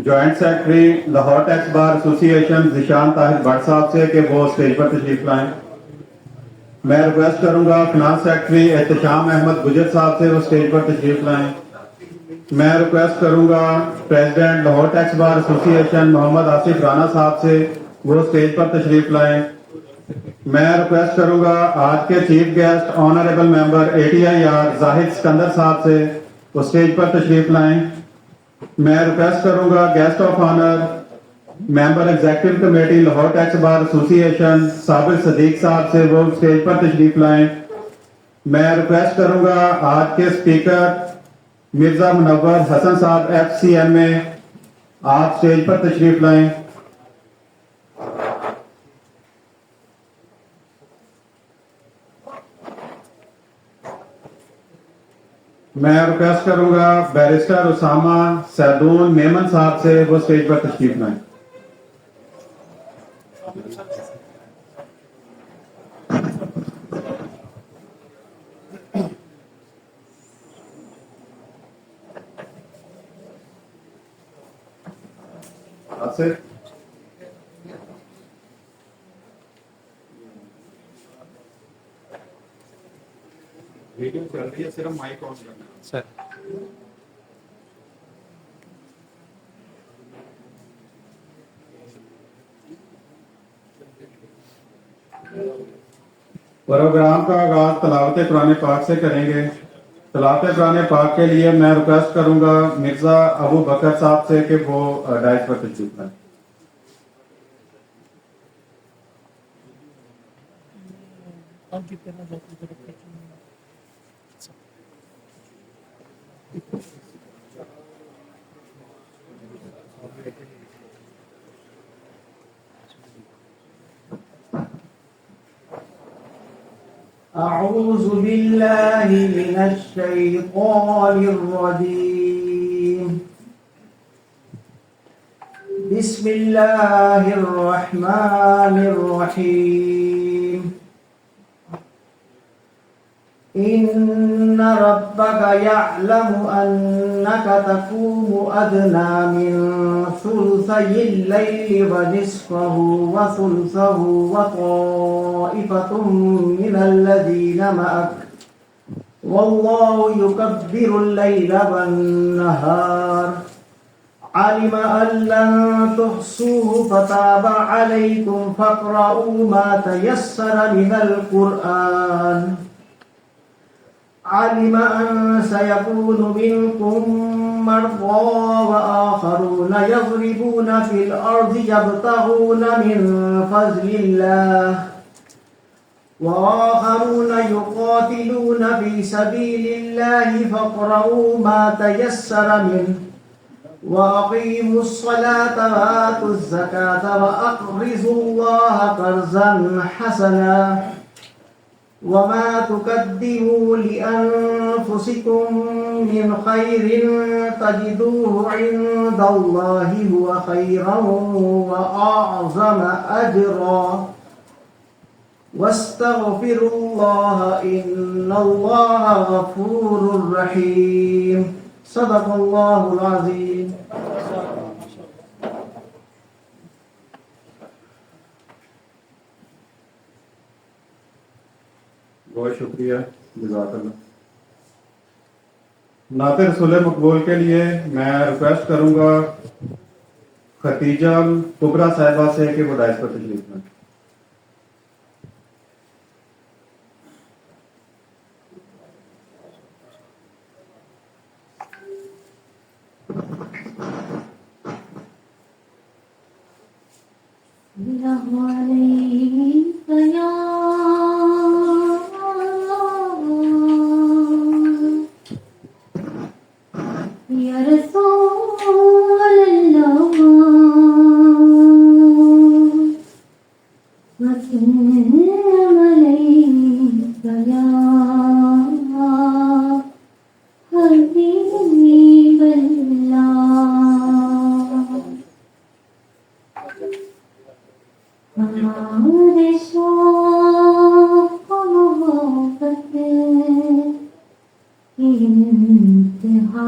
Joint secretary Lahore tax bar ایسوسی ایشن Zeeshan Tahir but صاحب سے کہ وہ اسٹیج پر تشریف لائیں. میں ریکویسٹ کروں گا فنانس سیکرٹری احتشام احمد گجر صاحب سے وہ اسٹیج پر تشریف لائیں. میں ریکویسٹ کروں گا پریزیڈنٹ لاہور ٹیکس بار ایسوسی ایشن محمد آصف رانا صاحب سے وہ اسٹیج پر تشریف لائیں. میں ریکویسٹ کروں گا آج کے چیف گیسٹ آنریبل ممبر ATIR زاہد سکندر صاحب سے وہ اسٹیج پر تشریف لائیں. میں ریکویسٹ کروں گا guest of honour member executive committee Lahore tax bar association صابر صدیق صاحب سے وہ اسٹیج پر تشریف لائیں. میں ریکویسٹ کروں گا آج کے اسپیکر مرزا منور حسن صاحب FCMA آپ اسٹیج پر تشریف لائیں. میں ریکویسٹ کروں گا بیرسٹر اسامہ سیدون میمن صاحب سے وہ اسٹیج پر تشریف لائیں. ویڈیو چل رہی ہے صرف مائک آن کرنا سر. پروگرام کا آغاز تلاوت قرآن پاک سے کریں گے. تلاوت قرآن پاک کے لیے میں ریکویسٹ کروں گا مرزا ابو بکر صاحب سے کہ وہ ڈائس پر تشریف لائیں. أعوذ بالله من الشيطان الرجيم. بسم الله الرحمن الرحيم. إن ربك يعلم أنك تقوم أدنى من ثلثي الليل ونصفه وثلثه وطائفة من الذين معك والله يكبر الليل والنهار علم أن لن تحصوه فتاب عليكم فاقرؤوا ما تيسر من القرآن علم أن سيكون منكم مرضى وآخرون يضربون في الأرض يبتغون من فضل الله وآخرون يقاتلون في سبيل الله فاقرؤوا ما تيسر منه وأقيموا الصلاة وآتوا الزكاة وأقرضوا الله قرضا حسنا وما تقدموا لأنفسكم من خير تجدوه عند الله هو خيرا وأعظم أجرا واستغفروا الله إن الله غفور رحيم. صدق الله العظيم. بہت شکریہ، جزاک اللہ. نعت رسول مقبول کے لیے میں ریکویسٹ کروں گا ختیجہ کبریٰ صاحبہ سے کہ وہ ڈائس پر تشریف لائیں. انتہا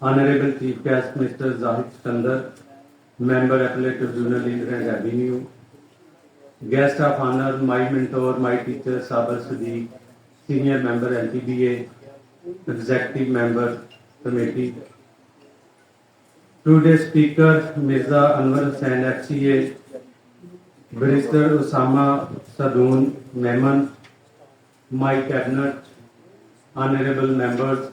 Honorable Chief Guest Mr. Zahid Sikandar, Member Appellate Tribunal Inter and Avenue, Guest of Honor, my mentor, my teacher Sabar Sadiq, Senior Member LTBA, Executive Member Committee. Today's speaker Mirza Anwar Hussain FCA, Barrister Osama Sadoon Memon, my cabinet, honorable members,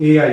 AI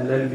LLB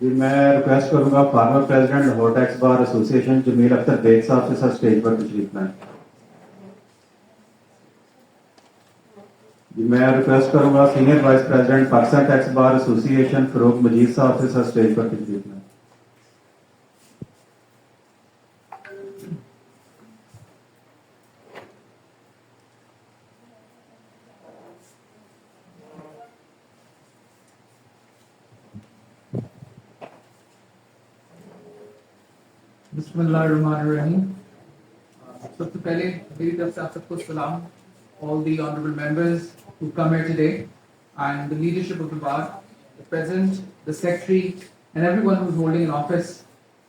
جی میں request کروں گا farmer president Lahore tax bar ایسوسی ایشن جمیل Akhtar bag صاحب سے سر stage پر تشریف لائیں. جی میں request کروں گا senior vice president Pakistan tax bar association فروغ مجید صاحب سے سر اسٹیج پر تشریف لائیں. بسم اللہ الرحمن الرحیم. سب سے پہلے میری طرف سے آپ سب کو سلام. All the honorable members who come here today and the leadership of the bar, the president, the secretary and everyone who's holding an office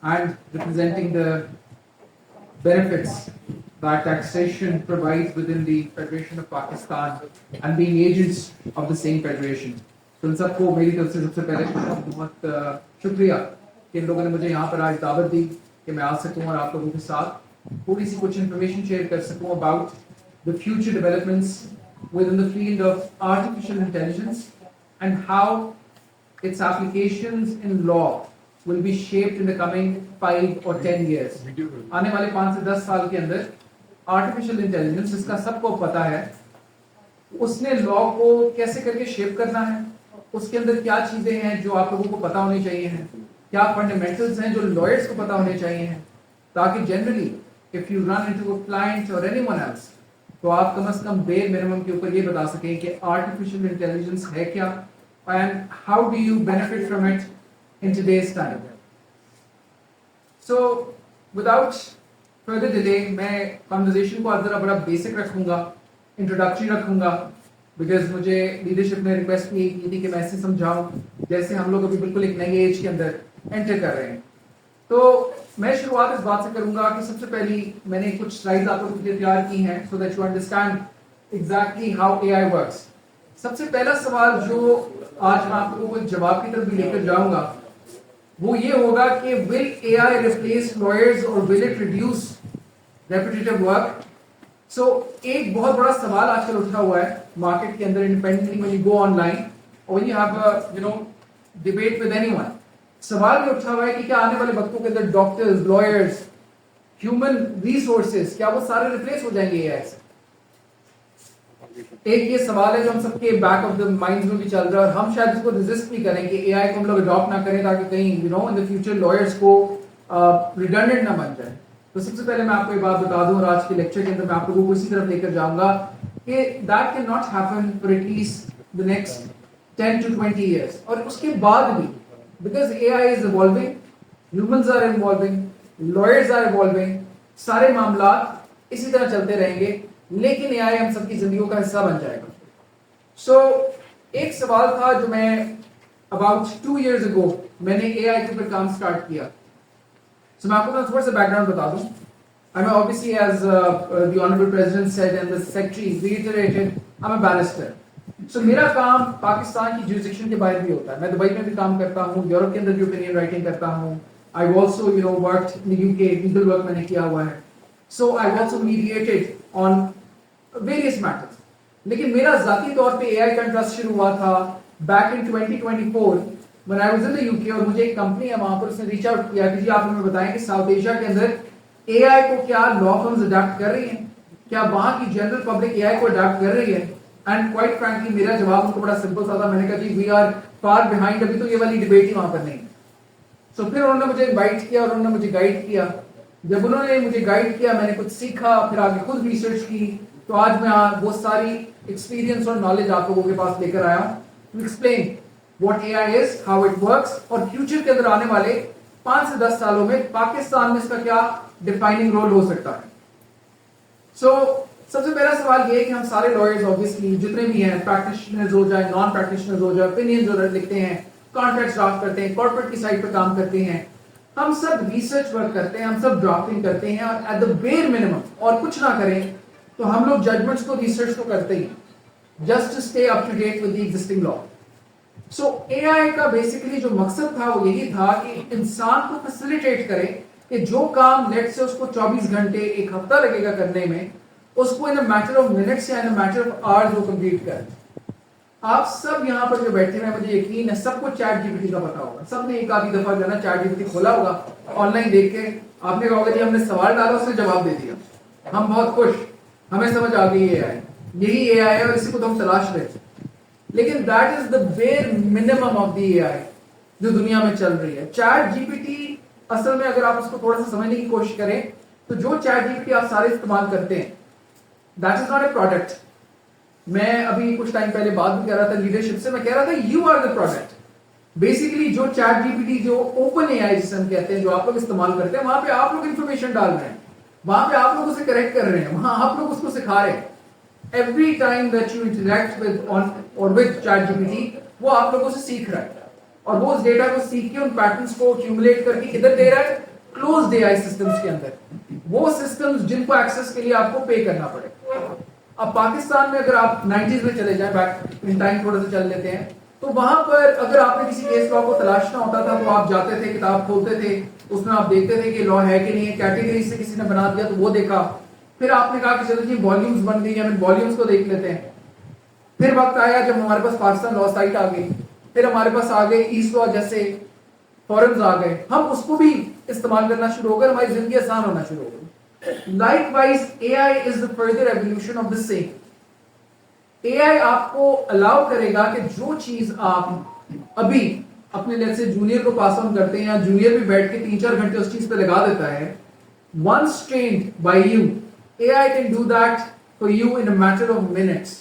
and representing the benefits that taxation provides within the Federation of Pakistan and being agents of the same federation. تو ان سب کو میری طرف سے سب سے پہلے بہت شکریہ کہ ان لوگوں نے مجھے یہاں پر آج دعوت دی کہ میں آ سکوں اور آپ لوگوں کے ساتھ تھوڑی سی کچھ انفارمیشن شیئر کر سکوں about the future developments within the field of artificial intelligence and how its applications in law will be shaped in the coming 5 or 10 years. آنے والے 5 سے 10 سال کے اندر artificial intelligence جس کا سب کو پتا ہے اس نے لا کو کیسے کر کے شیپ کرنا ہے, اس کے اندر کیا چیزیں ہیں جو آپ لوگوں کو پتا ہونی چاہیے ہیں, کیا فنڈامنٹلز ہیں جو لائرز کو پتا ہونے چاہیے ہیں, تاکہ generally if you run into a client or anyone else تو آپ کم از کم بیر منیمم کے اوپر یہ بتا سکیں کہ آرٹیفیشل انٹیلیجنس ہے کیا and how do you benefit from it in today's time. So without further delay میں کنورزیشن کو ذرا بڑا بیسک رکھوں گا, انٹروڈکٹری رکھوں گا, بیکاز مجھے لیڈرشپ نے ریکویسٹ کی تھی کہ میں ایسے سمجھاؤں جیسے ہم لوگ ابھی بالکل ایک نئی ایج کے اندر انٹر کر رہے ہیں. تو میں شروعات اس بات سے کروں گا کہ سب سے پہلی میں نے کچھ سلائیڈ آپ لوگوں کے لیے تیار کی ہیں so that you understand exactly how A I works. سب سے پہلا سوال جو آج میں آپ لوگوں کو جواب کی طرف بھی لے کر جاؤں گا وہ یہ ہوگا کہ ول اے آئی ریپلیس لائرز اور ول اٹ ریڈیوس ریپیٹیٹیو ورک. سو ایک بہت بڑا سوال آج کل اٹھا ہوا ہے مارکیٹ کے اندر independently when you go online or when you have a debate with anyone. سوال یہ اٹھا ہوا ہے کہ کیا آنے والے وقتوں کے اندر ڈاکٹرز, لائرز, ہیومن ریسورسز کیا وہ سارے ریپلیس ہو جائیں گے اے آئی سے؟ ایک یہ سوال ہے جو ہم سب کے بیک آف دا مائنڈ میں بھی چل رہا ہے اور ہم شاید اس کو ریزسٹ بھی کریں کہ اے آئی کو ہم لوگ اڈاپٹ نہ کریں تاکہ کہیں ان دا فیوچر لائرز کو ریڈنڈنٹ نہ بن جائے. تو سب سے پہلے میں آپ کو یہ بات بتا دوں اور آج کے لیکچر کے اندر میں آپ لوگوں کو اسی طرف لے کر جاؤں گا کہ that can not happen for at least the next 10 to 20 years. اور اس کے بعد بھی because AI is evolving, humans are evolving, lawyers are evolving, سارے معاملات اسی طرح چلتے رہیں گے لیکن AI ہم سب کی زندگیوں کا حصہ بن جائے گا. سو ایک سوال تھا جو میں about 2 years ago میں نے AI کے اوپر کام سٹارٹ کیا. سو میں آپ کو تھوڑا سا بیک گراؤنڈ بتا دوں. I'm obviously as the honorable president said and the secretary reiterated, I'm a barrister. So میرا کام پاکستان کی جوریسڈکشن کے باہر بھی ہوتا ہے. میں دبئی میں بھی کام کرتا ہوں, یورپ کے اندر بھی اوپینین رائٹنگ کرتا ہوں. I also worked in the UK, legal work میں نے کیا ہوا ہے. So I also mediated on various matters. لیکن میرا ذاتی طور پہ AI کا انٹرسٹ شروع ہوا تھا back in 2024 when I was in the UK اور مجھے ایک کمپنی ہے وہاں پر اس نے ریچ آؤٹ کیا کہ جی آپ ہمیں بتائیں کہ ساؤتھ ایشیا کے اندر AI کو کیا لا فرمز اڈاپٹ کر رہی ہیں, کیا وہاں کی جنرل پبلک AI کو اڈاپٹ کر رہی ہے. اینڈ کوائٹ فرینکلی میرا جواب ان کو بڑا سمپل سا تھا. میں نے کہا جی وی آر فار بیہائنڈ, ابھی تو یہ والی ڈبیٹ ہی وہاں پر نہیں. سو پھر انہوں نے مجھے انوائٹ کیا اور انہوں نے مجھے گائیڈ کیا. جب انہوں نے مجھے گائیڈ کیا میں نے کچھ سیکھا, پھر آگے خود ریسرچ کی. تو آج میں وہ ساری ایکسپیرینس اور نالج آپ لوگوں کے پاس لے کر آیا ہوں to explain what A I is, how it works اور فیوچر کے اندر آنے والے 5 سے 10 سالوں میں پاکستان میں اس کا کیا ڈیفائننگ رول ہو سکتا ہے. سو سب سے پہلا سوال یہ ہے کہ ہم سارے لائرز obviously جتنے بھی ہیں, پریکٹیشنرز ہو جائے, نان پریکٹیشنرز ہو جائے, اوپینین جو لکھتے ہیں, کانٹریکٹس ڈرافٹ کرتے ہیں, کارپوریٹ کی سائٹ پر کام کرتے ہیں, ہم سب ریسرچ ورک کرتے ہیں, ہم سب ڈرافٹنگ کرتے ہیں اور ایٹ دا بیر منیمم اور کچھ نہ کریں تو ہم لوگ ججمنٹس کو, ریسرچ کو کرتے ہی just to stay up to date with the existing law. So A I کا بیسیکلی جو مقصد تھا وہ یہی تھا کہ انسان کو فیسیلیٹیٹ کرے کہ جو کام نیٹ سے اس کو 24 گھنٹے ایک ہفتہ لگے گا کرنے میں, اس کو ان اے میٹر آف منٹس یا ان اے میٹر آف آورز وہ کمپلیٹ کرے. آپ سب یہاں پر جو بیٹھے ہیں مجھے یقین ہے سب کو چیٹ جی پی ٹی کا پتا ہوگا. سب نے ایک آدھی دفعہ جو ہے نا چیٹ جی پی ٹی کھولا ہوگا, آن لائن دیکھ کے آپ نے کہا ہوگا جی ہم نے سوال ڈالا اس نے جواب دے دیا, ہم بہت خوش, ہمیں سمجھ آ گئی اے آئی, یہی اے آئی ہے اور اسی کو تو ہم تلاش رہے ہیں. لیکن that is the bare minimum of the A I جو دنیا میں چل رہی ہے. چیٹ جی پی ٹی اصل میں اگر آپ اس کو تھوڑا سا سمجھنے کی کوشش کریں تو جو چیٹ جی پی ٹی آپ سارے استعمال کرتے ہیں that is not a product. میں ابھی کچھ ٹائم پہلے بات بھی کر رہا تھا لیڈرشپ سے, میں کہہ رہا تھا you are the product. Basically جو چیٹ جی پی ٹی جو اوپن اے آئی جسے ہم کہتے ہیں جو آپ لوگ استعمال کرتے ہیں وہاں پہ آپ لوگ انفارمیشن ڈال رہے ہیں, وہاں پہ آپ لوگ اسے کریکٹ کر رہے ہیں, وہاں آپ لوگ اس کو سکھا رہے ہیں. Every time that you interact with chat G P T وہ آپ لوگوں سے سیکھ رہا ہے اور وہ اس ڈیٹا کو سیکھ کے ان پیٹرنس کو ایکیومولیٹ کر کے کدھر دے رہا ہے, کلوزڈ اے آئی سسٹمز کے اندر, وہ سسٹمز جن کو ایکسس کے لیے آپ کو پے کرنا پڑے. اب پاکستان میں اگر آپ 90s میں چلے جائیں, بیک ان ٹائم تھوڑا سا چل لیتے ہیں, تو وہاں پر اگر آپ نے کسی کیس لا کو تلاشنا ہوتا تھا تو آپ جاتے تھے, کتاب کھولتے تھے, اس میں آپ دیکھتے تھے کہ لا ہے کہ نہیں ہے, کیٹیگری سے کسی نے بنا دیا تو وہ دیکھا, پھر آپ نے کہا کہ چلو جی والیومز بن گئی ہیں, ہم والیومز کو دیکھ لیتے ہیں. پھر وقت آیا جب ہمارے پاس پاکستان لا سائٹ آ گئی, پھر ہمارے پاس آ گئے ایسٹ لا جیسے فورمز آ گئے, ہم اس کو بھی استعمال کرنا شروع ہو گئے, ہماری زندگی آسان ہونا شروع ہو گئی. Likewise, AI is the further evolution of the same. AI آپ کو الاؤ کرے گا کہ جو چیز آپ ابھی اپنے لیے سے جونیئر کو پاس آن کرتے ہیں یا جونیئر بھی بیٹھ کے 3-4 گھنٹے اس چیز پہ لگا دیتا ہے, once trained by you, AI can do that for you in a matter of minutes.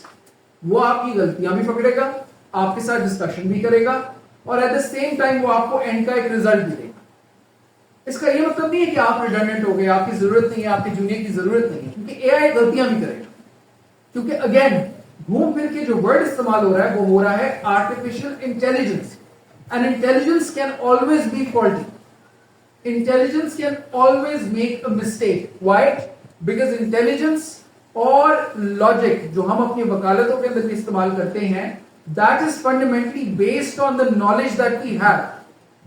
وہ آپ کی غلطیاں بھی پکڑے گا, آپ کے ساتھ ڈسکشن بھی کرے گا اور ایٹ دا سیم ٹائم وہ آپ کو اینڈ کا ایک ریزلٹ بھی دے گا. اس کا یہ مطلب نہیں ہے کہ آپ ریڈنڈنٹ ہو گئے, آپ کی ضرورت نہیں ہے, آپ کے جونیئر کی ضرورت نہیں ہے, کیونکہ اے آئی غلطیاں بھی کرے گا. کیونکہ اگین گھوم پھر کے جو ورڈ استعمال ہو رہا ہے وہ ہو رہا ہے artificial intelligence, and intelligence can always be faulty. Intelligence can always make a mistake. Why? Because intelligence اور لاجک جو ہم اپنی وکالتوں کے اندر استعمال کرتے ہیں that is fundamentally based on the knowledge that we have.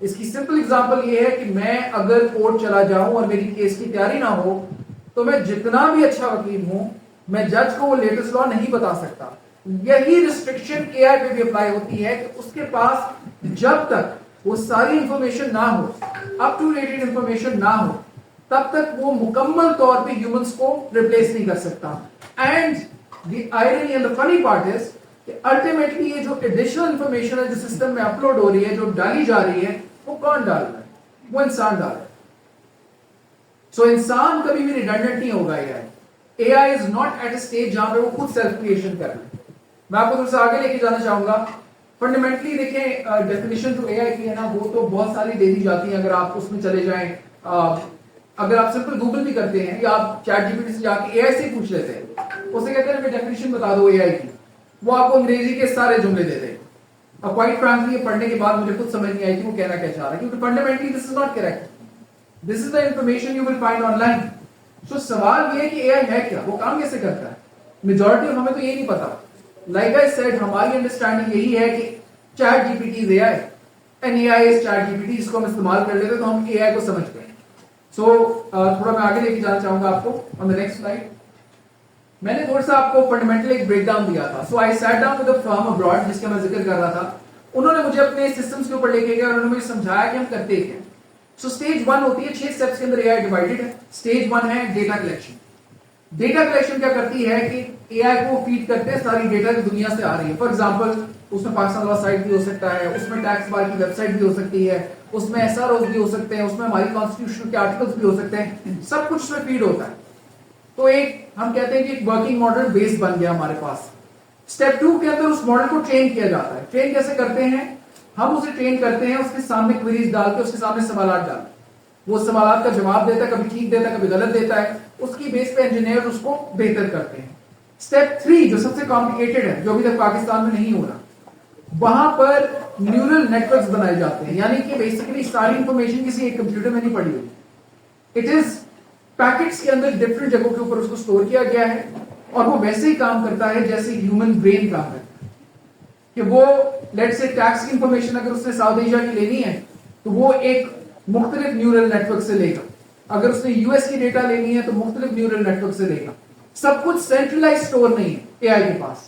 اس کی سمپل ایگزامپل یہ ہے کہ میں اگر کورٹ چلا جاؤں اور میری کیس کی تیاری نہ ہو تو میں جتنا بھی اچھا وکیل ہوں میں جج کو وہ لیٹسٹ لا نہیں بتا سکتا. یہی ریسٹرکشن اے آئی پہ بھی اپلائی ہوتی ہے کہ اس کے پاس جب تک وہ ساری انفارمیشن نہ ہو, اپ ٹو ڈیٹڈ انفارمیشن نہ ہو, تب تک وہ مکمل طور پہ ہیومنس کو ریپلیس نہیں کر سکتا. And the irony and the فنی پارٹ از کہ الٹیمیٹلی یہ جو ایڈیشنل انفارمیشن ہے جو سسٹم میں اپلوڈ ہو رہی ہے, جو ڈالی جا رہی ہے, وہ کون ڈال رہا ہے؟ وہ انسان ڈال رہا ہے. سو انسان کبھی بھی ریڈنڈنٹ نہیں ہوگا. A I is not at a stage جہاں پہ وہ خود سیلف کریشن کر رہا ہے. میں آپ کو تھوڑا سا آگے لے کے جانا چاہوں گا. فنڈامنٹلی دیکھیں ڈیفینیشن جو اے آئی کی ہے نا وہ تو بہت ساری دے دی جاتی ہیں. اگر آپ اس میں چلے جائیں, اگر آپ سمپل گوگل بھی کرتے ہیں یا آپ چیٹ جی پی ٹی سے جا کے اے آئی سے ہی پوچھ لیتے ہیں, اسے کہتے ہیں ڈیفینیشن بتا دو اے آئی کی, وہ آپ کو انگریزی کے سارے جملے دے دیں. اور کوائٹ فرینکلی یہ پڑھنے کے بعد مجھے خود سمجھ نہیں آئی کہ وہ کہنا کیا چاہ رہا ہے, کیونکہ fundamentally this is not correct. This is the information you will find online. So سوال یہ ہے کہ اے آئی ہے کیا, وہ کام کیسے کرتا ہے. میجورٹی آف ہمیں تو یہ نہیں پتا. لائک آئی سیڈ ہماری انڈرسٹینڈنگ یہی ہے کہ chat G P T is A I and A I is chat G P T. اس کو ہم استعمال کر لیتے تو ہم اے آئی کو سمجھ گئے. سو تھوڑا میں آگے لے کے جانا چاہوں گا آپ کو آن دا نیکسٹ سلائڈ. میں نے تھوڑا سا آپ کو فنڈامنٹل ایک بریک ڈاؤن دیا تھا. So I sat down with a firm abroad جس کا میں ذکر کر رہا تھا. انہوں نے مجھے اپنے سسٹمز کے اوپر لے کے گئے اور انہوں نے مجھے سمجھایا کہ ہم کرتے کیا. سو سٹیج 1 ہوتی ہے, 6 سٹیپس کے اندر اے آئی ڈیوائڈڈ ہے. سٹیج 1 ہے ڈیٹا کلیکشن. ڈیٹا کلیکشن کیا کرتی ہے کہ اے آئی کو فیڈ کرتے ہیں ساری ڈیٹا جو دنیا سے آ رہی ہے. فار ایگزامپل اس میں پاکستان لا سائٹ بھی ہو سکتا ہے, اس میں ٹیکس بار کی ویب سائٹ بھی ہو سکتی ہے, اس میں ایس آر اوز بھی ہو سکتے ہیں, اس میں ہماری کانسٹیٹیوشن کے آرٹیکلس بھی ہو سکتے ہیں. سب کچھ اس میں فیڈ ہوتا ہے. تو ایک ہم کہتے ہیں کہ ایک ورکنگ ماڈل بیس بن گیا ہمارے پاس. اسٹیپ 2 کے اندر اس ماڈل کو ٹرین کیا جاتا ہے. ٹرین کیسے کرتے ہیں؟ ہم اسے ٹرین کرتے ہیں اس کے سامنے کوئریز ڈال کے, اس کے سامنے سوالات ڈال کے. وہ سوالات کا جواب دیتا ہے, کبھی ٹھیک دیتا ہے, کبھی غلط دیتا ہے. اس کی بیس پہ انجینئر اس کو بہتر کرتے ہیں. اسٹیپ 3 جو سب سے کمپلیکیٹڈ ہے, جو ابھی تک پاکستان میں نہیں ہو رہا, وہاں پر نیورل نیٹورکس بنائے جاتے ہیں. یعنی کہ بیسیکلی ساری انفارمیشن کسی ایک کمپیوٹر میں نہیں پڑی ہوئی. اٹ از پیکٹس کے اندر ڈفرنٹ جگہوں کے اوپر اس کو اسٹور کیا گیا ہے اور وہ ویسے ہی کام کرتا ہے جیسے ہیومن برین کام کرتا ہے. کہ وہ لیٹ سے ٹیکس کی انفارمیشن اگر اس نے ساؤتھ ایشیا کی لینی ہے تو وہ ایک مختلف نیورل نیٹورک سے لے گا. اگر اس نے یو ایس کی ڈیٹا لینی ہے تو مختلف نیورل نیٹورک سے لے گا. سب کچھ سینٹرلائز اسٹور نہیں ہے اے آئی کے پاس.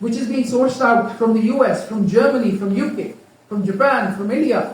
which is being sourced out from the US, from Germany, from UK, from Japan, from India,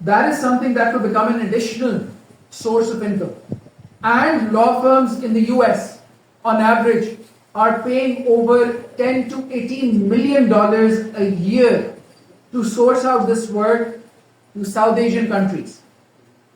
That is something that will become an additional source of income. And law firms in the US, on average, are paying over 10 to 18 million dollars a year to source out this work to South Asian countries.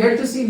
get to see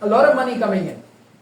a lot of money coming in.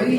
very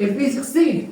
If we succeed,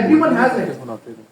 everyone has it.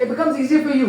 It becomes easier for you.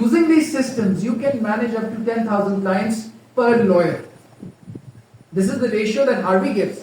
Using these systems you can manage up to 10,000 clients per lawyer. This is the ratio that Harvey gives.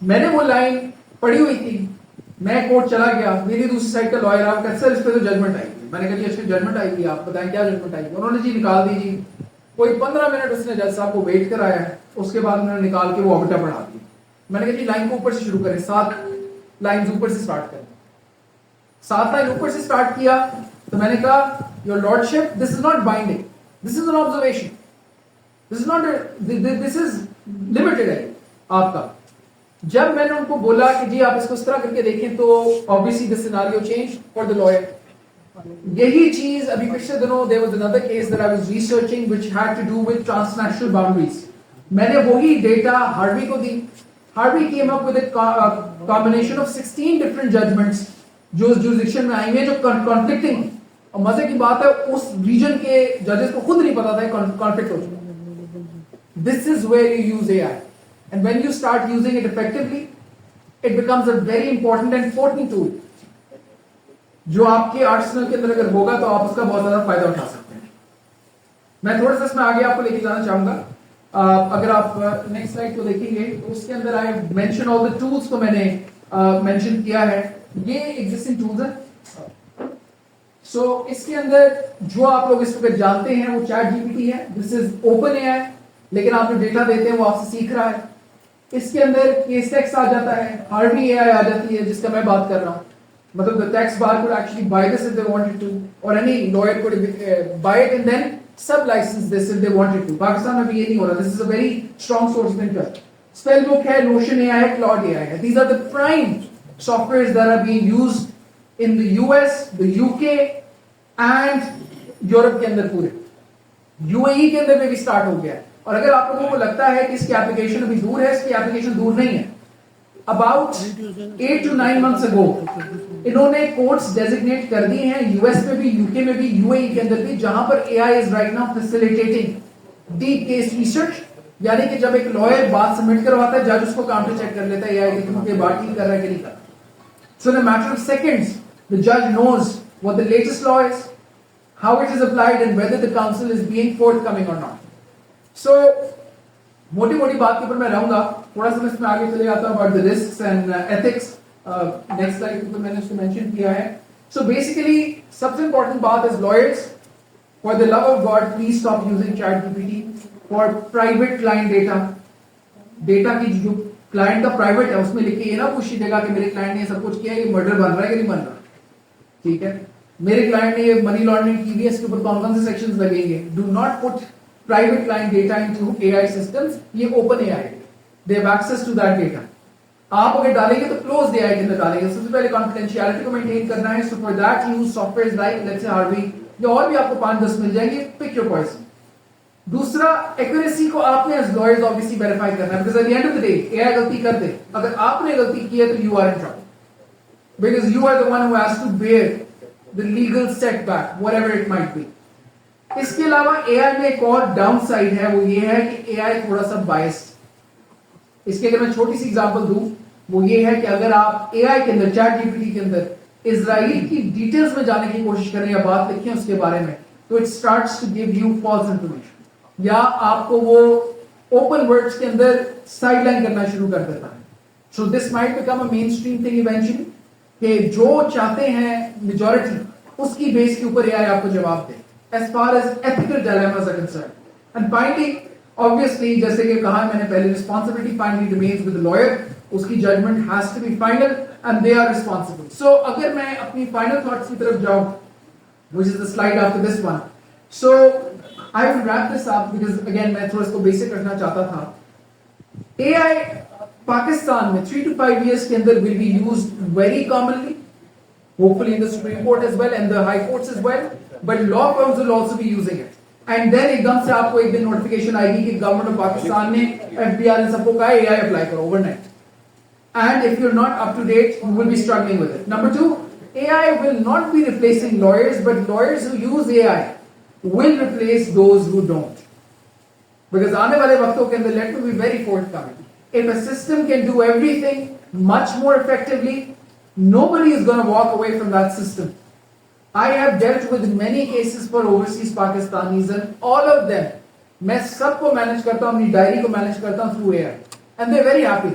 میں نے وہ line پڑھی ہوئی تھی, میں court چلا گیا, میری دوسری سائڈ کا لائر آپ کہتے سر اس پہ تو ججمنٹ آئی تھی. میں نے کہا جی اچھا ججمنٹ آئی تھی, آپ بتائیں کیا ججمنٹ آئی تھی. انہوں نے جی نکال دی جی, کوئی 15 منٹ اس نے جج صاحب کو ویٹ کرایا ہے, اس کے بعد انہوں نے نکال کے وہ آبٹا پڑھا دی. میں نے کہا جی لائن کو اوپر سے شروع کریں, 7 لائنز اوپر سے سٹارٹ کریں. 7 لائن اوپر سے سٹارٹ کیا تو میں نے کہا your lordship this is not binding, this is an observation, this is not, this is limited ہے آپ کا. جب میں نے ان کو بولا کہ جی آپ اس کو اس طرح کر کے دیکھیں تو obviously the scenario changed for the lawyer. یہی چیز ابھی پچھلے دنوں there was another case that I was researching which had to do with transnational boundaries. میں نے وہی ڈیٹا ہاروی کو دی. Harvey came up with a combination of 16 different judgments جو اس jurisdiction میں آئی ہیں جو conflicting. اور مزے کی بات ہے اس ریجن کے ججز کو خود نہیں پتا تھا conflict ہو چکا. This is where you use AI. And when you start using it effectively, it becomes a very important and potent tool. جو آپ کے آرسنل کے اندر اگر ہوگا تو آپ اس کا بہت زیادہ فائدہ اٹھا سکتے ہیں. میں تھوڑا سا اس میں آگے آپ کو لے کے جانا چاہوں گا. اگر آپ نیکسٹ سلائڈ کو دیکھیں گے تو اس کے اندر I mention all the tools کو میں نے مینشن کیا ہے. یہ ایگزسٹنگ ٹولز ہیں. سو اس کے اندر جو آپ لوگ اس وقت جانتے ہیں وہ چیٹ جی پی ٹی ہے. دس از اوپن اے آئی, لیکن آپ جو ڈیٹا دیتے ہیں وہ آپ سے سیکھ رہا ہے. اس کے اندر کیس ٹیکس آ جاتا ہے, ہاروی اے آئی آ جاتی ہے جس کا میں بات کر رہا ہوں. مطلب the tax bar could actually buy this if they wanted to, or any lawyer could buy it and then sub-license this if they wanted to. Pakistan میں بھی یہ نہیں ہو رہا. This is a very strong source of interest. Spellbook ہے, Notion AI ہے, Claude AI ہے. These are the prime softwares that are being used in the US, the UK and Europe کے اندر پورے. UAE کے اندر بھی سٹارٹ ہو گیا ہے. اور اگر آپ لوگوں کو لگتا ہے کہ اس کی اپلیکیشن ابھی دور ہے, اس کی اپلیکیشن دور نہیں ہے. About 8 to 9 months ago انہوں نے کورٹس ڈیزگنیٹ کر دی ہیں یو ایس میں بھی, یو کے میں بھی, یو اے ای کے اندر بھی, جہاں پر A I is right now facilitating deep case research. یعنی کہ جب ایک لائر بات سبمٹ کرواتا ہے, جج اس کو کاؤنٹر چیک کر لیتا ہے اے آئی کے بات ٹھیک کر رہا ہے کہ نہیں کر رہا. So in a matter of seconds the judge knows what the latest law is, how it is applied and whether the counsel is being forthcoming or not. So موٹی موٹی بات کے اوپر میں رہوں گا, تھوڑا سا میں اس میں آگے چلے جاتا ہوں about the risks and ethics. Next slide کے اوپر میں نے اس کو مینشن کیا ہے. سو بیسیکلی سب سے امپورٹنٹ بات is lawyers, for the love of God please stop using chat G P T for private client data. Data کی جو کلائنٹ کا پرائیویٹ ہے اس میں لکھ کے یہ نہ پوچھیے گا کہ میرے کلائنٹ نے سب کچھ کیا, یہ مرڈر بن رہا ہے کہ نہیں بن رہا. ٹھیک ہے, میرے کلائنٹ نے یہ منی لانڈرنگ کی ہوئی ہے, اس کے اوپر کون کون سے سیکشنز لگیں گے. Do not put private client data into AI systems. یہ open AI ہے, they have access to that data. آپ اگر ڈالیں گے تو closed AI کے اندر ڈالیں گے. سب سے پہلے confidentiality کو maintain کرنا ہے. So for that use softwares like let's say Harvey, یا اور بھی آپ کو 5-10 مل جائیں گے. Pick your poison. دوسرا accuracy کو آپ نے as lawyers obviously verify کرنا ہے, because at the end of the day AI غلطی کر دے, اگر آپ نے غلطی کی ہے تو you are in trouble, because you are the one who has to bear the legal setback whatever it might be. اس کے علاوہ اے آئی میں ایک اور ڈاؤن سائڈ ہے, وہ یہ ہے کہ اے آئی تھوڑا سا بائسڈ. اس کے اگر میں چھوٹی سی ایگزامپل دوں, وہ یہ ہے کہ اگر آپ اے آئی کے اندر, چیٹ جی پی ٹی کے اندر اسرائیل کی ڈیٹیلز میں جانے کی کوشش کریں یا بات لکھیں اس کے بارے میں, تو it starts to give you false information, یا آپ کو وہ اوپن ورڈز کے اندر سائڈ لائن کرنا شروع کر دیتا ہے. So this might become a mainstream thing eventually, کہ جو چاہتے ہیں میجورٹی اس کی بیس کے اوپر اے آئی آپ کو جواب دے, as far as ethical dilemmas are concerned. And finally, obviously, جیسے کہ کہا میں نے پہلے, responsibility finally remains with the lawyer. اس کی judgment has to be final and they are responsible. So اگر میں اپنی final thoughts کی طرف جاؤں, which is the slide after this one. So I will wrap this up because again میں تھوڑا اس کو basic رکھنا چاہتا تھا. AI پاکستان میں 3 to 5 years کے اندر will be used very commonly, hopefully in the Supreme Court as well and the High Courts as well. But law firms will also be using it. And then ایک دم سے آپ کو ایک دن notification آئے گی کہ government of Pakistan نے F B are in سب کو کہا اے آئی اپلائی کرو over night. And if you're not up to date, you will be struggling with it. Number 2, AI will not be replacing lawyers, but lawyers who use AI will replace those who don't. Because آنے والے وقتوں کے اندر, let me be very forthcoming. If a system can do everything much more effectively, nobody is going to walk away from that system. I have dealt with many cases for overseas Pakistanis and all of them, میں سب کو manage کرتا ہوں, اپنی diary کو manage کرتا ہوں through AI and they're very happy.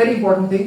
very important thing,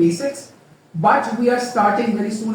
basics. But we are starting very soon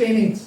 trainings.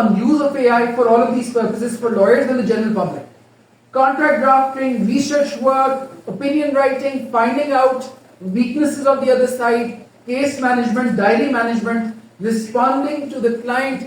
on use of AI for all of these purposes for lawyers and the general public. Contract drafting, research work, opinion writing, finding out weaknesses of the other side, case management, diary management, responding to the client,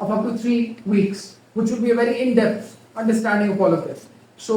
of up to 3 weeks, which will be a very in-depth understanding of all of this. So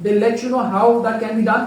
They'll let you know how that can be done.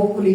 hopefully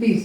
please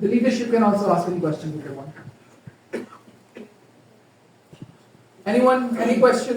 The leadership can also ask any questions if they want. Anyone, any question?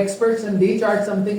experts and they charge something,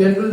general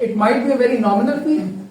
it might be a very nominal fee,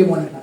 they want to do.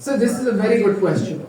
So this is a very good question.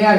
AI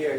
AI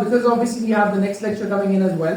because obviously we have the next lecture coming in as well.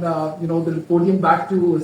the podium back to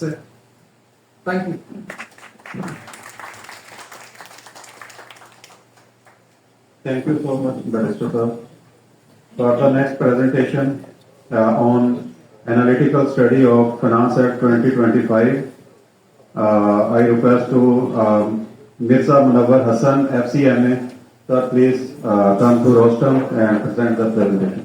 sir, thank you. Thank you so much, Barrister sir. For the next presentation on analytical study of Finance Act 2025, I request to Mirza Munawwar Hassan, FCMA. Sir, please come to rostrum and present the presentation.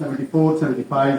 74, 75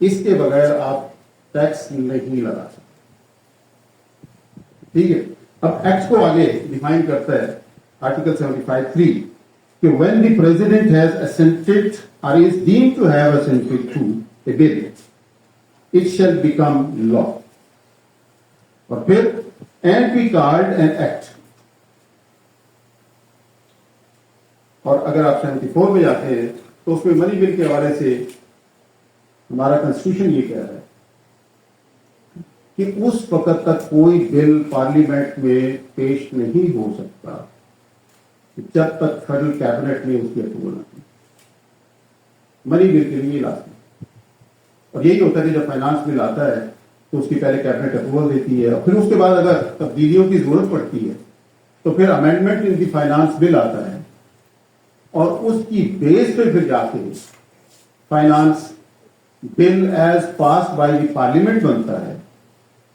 اس کے بغیر آپ tax نہیں لگا سکتے. ٹھیک ہے. اب act کو آگے ڈیفائن کرتا ہے آرٹیکل 75(3) کہ when the president has assented or is deemed to have assented to a bill, it shall become law. اور پھر and be called an act. اور اگر آپ 74 میں جاتے ہیں تو اس میں منی بل کے حوالے سے ہمارا کنسٹیٹیوشن یہ کہہ رہا ہے کہ اس وقت تک کوئی بل پارلیمنٹ میں پیش نہیں ہو سکتا جب تک فیڈرل کیبنٹ نے اس کی اپروول نہ کی. منی بل کے لیے لازمی. اور یہی ہوتا ہے کہ جب فائنانس بل آتا ہے تو اس کی پہلے کیبنٹ اپروول دیتی ہے اور پھر اس کے بعد اگر تبدیلیوں کی ضرورت پڑتی ہے تو پھر امینڈمنٹ ان دی فائنانس بل آتا ہے اور اس کی بیس پہ پھر جا کے finance bill is pass by the parliament بنتا ہے.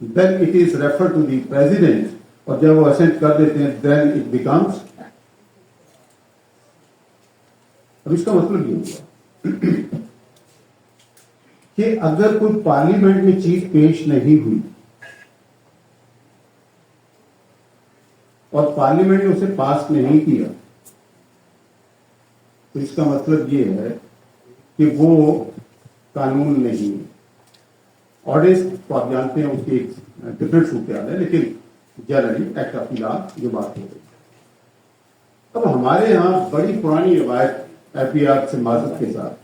Then it is refer to the president اور جب وہ اسینٹ کر دیتے ہیں دین اٹ بیکمس. اب اس کا مطلب یہ ہوا کہ اگر کوئی پارلیمنٹ میں چیز پیش نہیں ہوئی اور پارلیمنٹ نے اسے پاس نہیں کیا تو اس کا مطلب یہ ہے کہ وہ قانون نہیں ہے. آرڈیننس تو آپ جانتے ہیں اس کی ایک ڈفرینٹ صورتحال ہے لیکن جنرلی ایکٹ آف لا جو بات ہو رہی. اب ہمارے ہاں بڑی پرانی روایت احتیاط سے معذرت کے ساتھ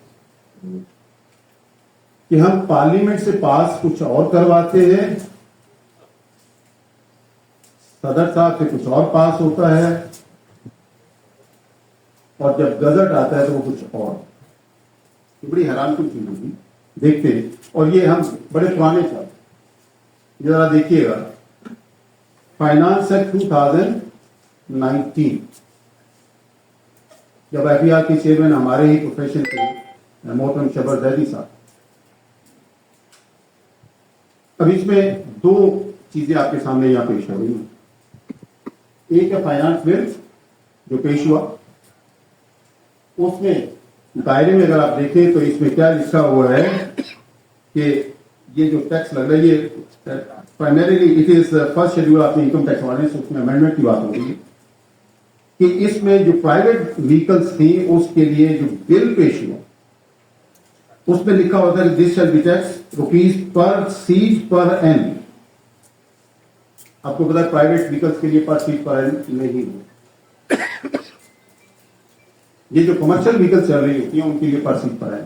کہ ہم پارلیمنٹ سے پاس کچھ اور کرواتے ہیں, صدر صاحب سے کچھ اور پاس ہوتا ہے اور جب گزٹ آتا ہے تو وہ کچھ اور. یہ بڑی حیران کن چیز ہوگی دیکھتے ہیں. اور یہ ہم بڑے پرانے چاہتے ذرا دیکھیے گا فائنانس ایکٹ 2019 جب احتیاط کے چیئرمین ہمارے ہی پروفیشن کے محترم شبر زیدی صاحب. اب اس میں دو چیزیں آپ کے سامنے یہاں پیش ہو رہی ہیں. ایک ہے فائنانس بل جو پیش ہوا, اس میں دائرے میں اگر آپ دیکھیں تو اس میں کیا لکھا ہوا ہے کہ یہ جو ٹیکس لگ رہا ہے یہ primarily it is first schedule of income tax ordinance, اس میں امینڈمنٹ کی بات ہو رہی ہے کہ اس میں جو پرائیویٹ وہیکلس تھیں اس کے لیے جو بل پیش ہوا اس میں لکھا ہوتا ہے this shall be tax rupees per seat per an. آپ کو پتا ہے پرائیویٹ وہیکلس کے لیے پر سیٹ پر این نہیں ہو. یہ جو کمرشل وہیکل چل رہی ہوتی ہیں ان کے لیے پر سیٹ پر ہے.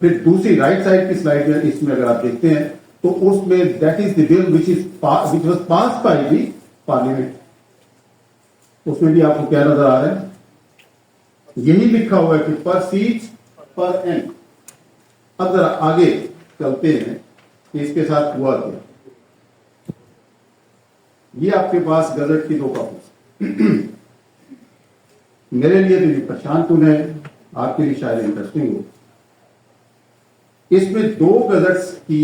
پھر دوسری رائٹ سائڈ کی سلائڈ میں اس میں اگر آپ دیکھتے ہیں تو اس میں that is the bill which was pass by the parliament. اس میں بھی آپ کو کیا نظر آ رہا ہے, یہی لکھا ہوا ہے کہ پر سیٹ پر این. اب ذرا آگے چلتے ہیں کہ اس کے ساتھ ہوا کیا. یہ آپ کے پاس گزٹ کی دو کاپیز. میرے لیے تو یہ پریشان کن ہے, آپ کے لیے شاید انٹرسٹنگ ہو. اس میں دو گزٹس کی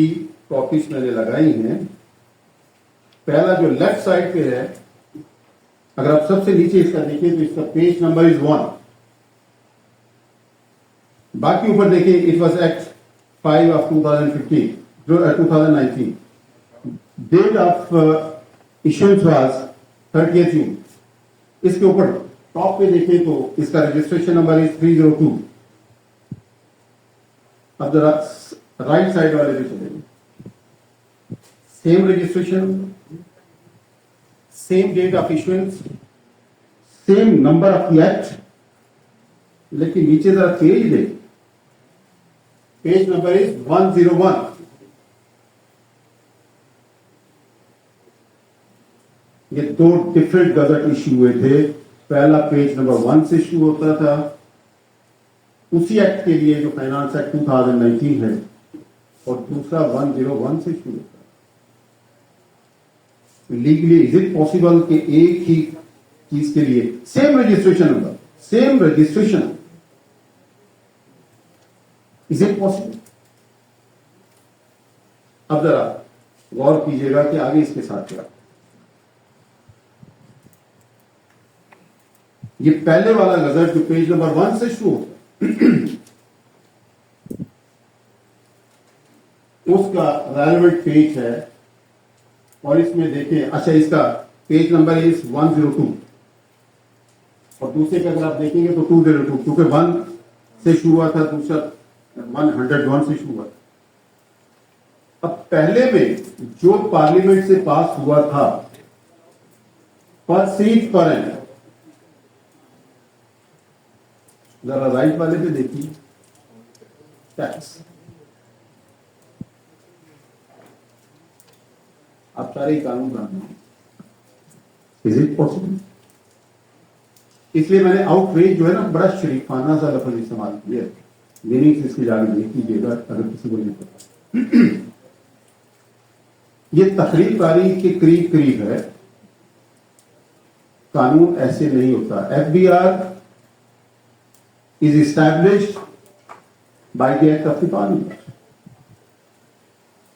کاپیز میں نے لگائی ہیں. پہلا جو لیفٹ سائڈ پہ ہے, اگر آپ سب سے نیچے اس کا دیکھیں تو اس کا پیج نمبر از 1. باقی اوپر دیکھیں it was act 5 of 2019. Date of issuance was 30 June. اس کے اوپر ٹاپ پہ دیکھیں تو اس کا رجسٹریشن نمبر از 302. اب ذرا رائٹ سائڈ والے پہ چلیں گے, same registration, same date of issuance, same number of the act, لیکن نیچے ذرا پیج دے, پیج نمبر از 101. یہ دو ڈفرینٹ گزٹ ایشو ہوئے تھے. پہلا پیج نمبر 1 سے ایشو ہوتا تھا اسی ایکٹ کے لیے جو فائنانس ایکٹ 2019 ہے, اور دوسرا 101 سے ایشو ہوتا ہے. لیگلی از اٹ پاسبل کہ ایک ہی چیز کے لیے same registration number, same registration, is it possible? اب ذرا غور کیجیے گا کہ آگے اس کے ساتھ کیا. یہ پہلے والا گزٹ جو پیج نمبر 1 سے شروع ہوتا ہے اس کا ریلیونٹ پیج ہے اور اس میں دیکھیں اچھا اس کا پیج نمبر از 102 اور دوسرے کا اگر آپ دیکھیں گے تو 202 کیونکہ 1 سے شروع ہوا تھا دوسرا 101 سے شروع ہوا تھا. اب پہلے میں جو پارلیمنٹ سے پاس ہوا تھا پر سیٹ پر اینڈ ذرا رائٹ والے پہ دیکھیے ٹیکس آپ سارے قانون بنانے ہیں. Is it possible؟ اس لیے میں نے آؤٹ ریج جو ہے نا بڑا شریفانہ سا لفظ استعمال کیا. میننگ اس کی جانب دیکھ لیجیے گا اگر کسی کو نہیں پتا. یہ تخریب کاری کے قریب قریب ہے. قانون ایسے نہیں ہوتا. F B R is established by the act of the parliament.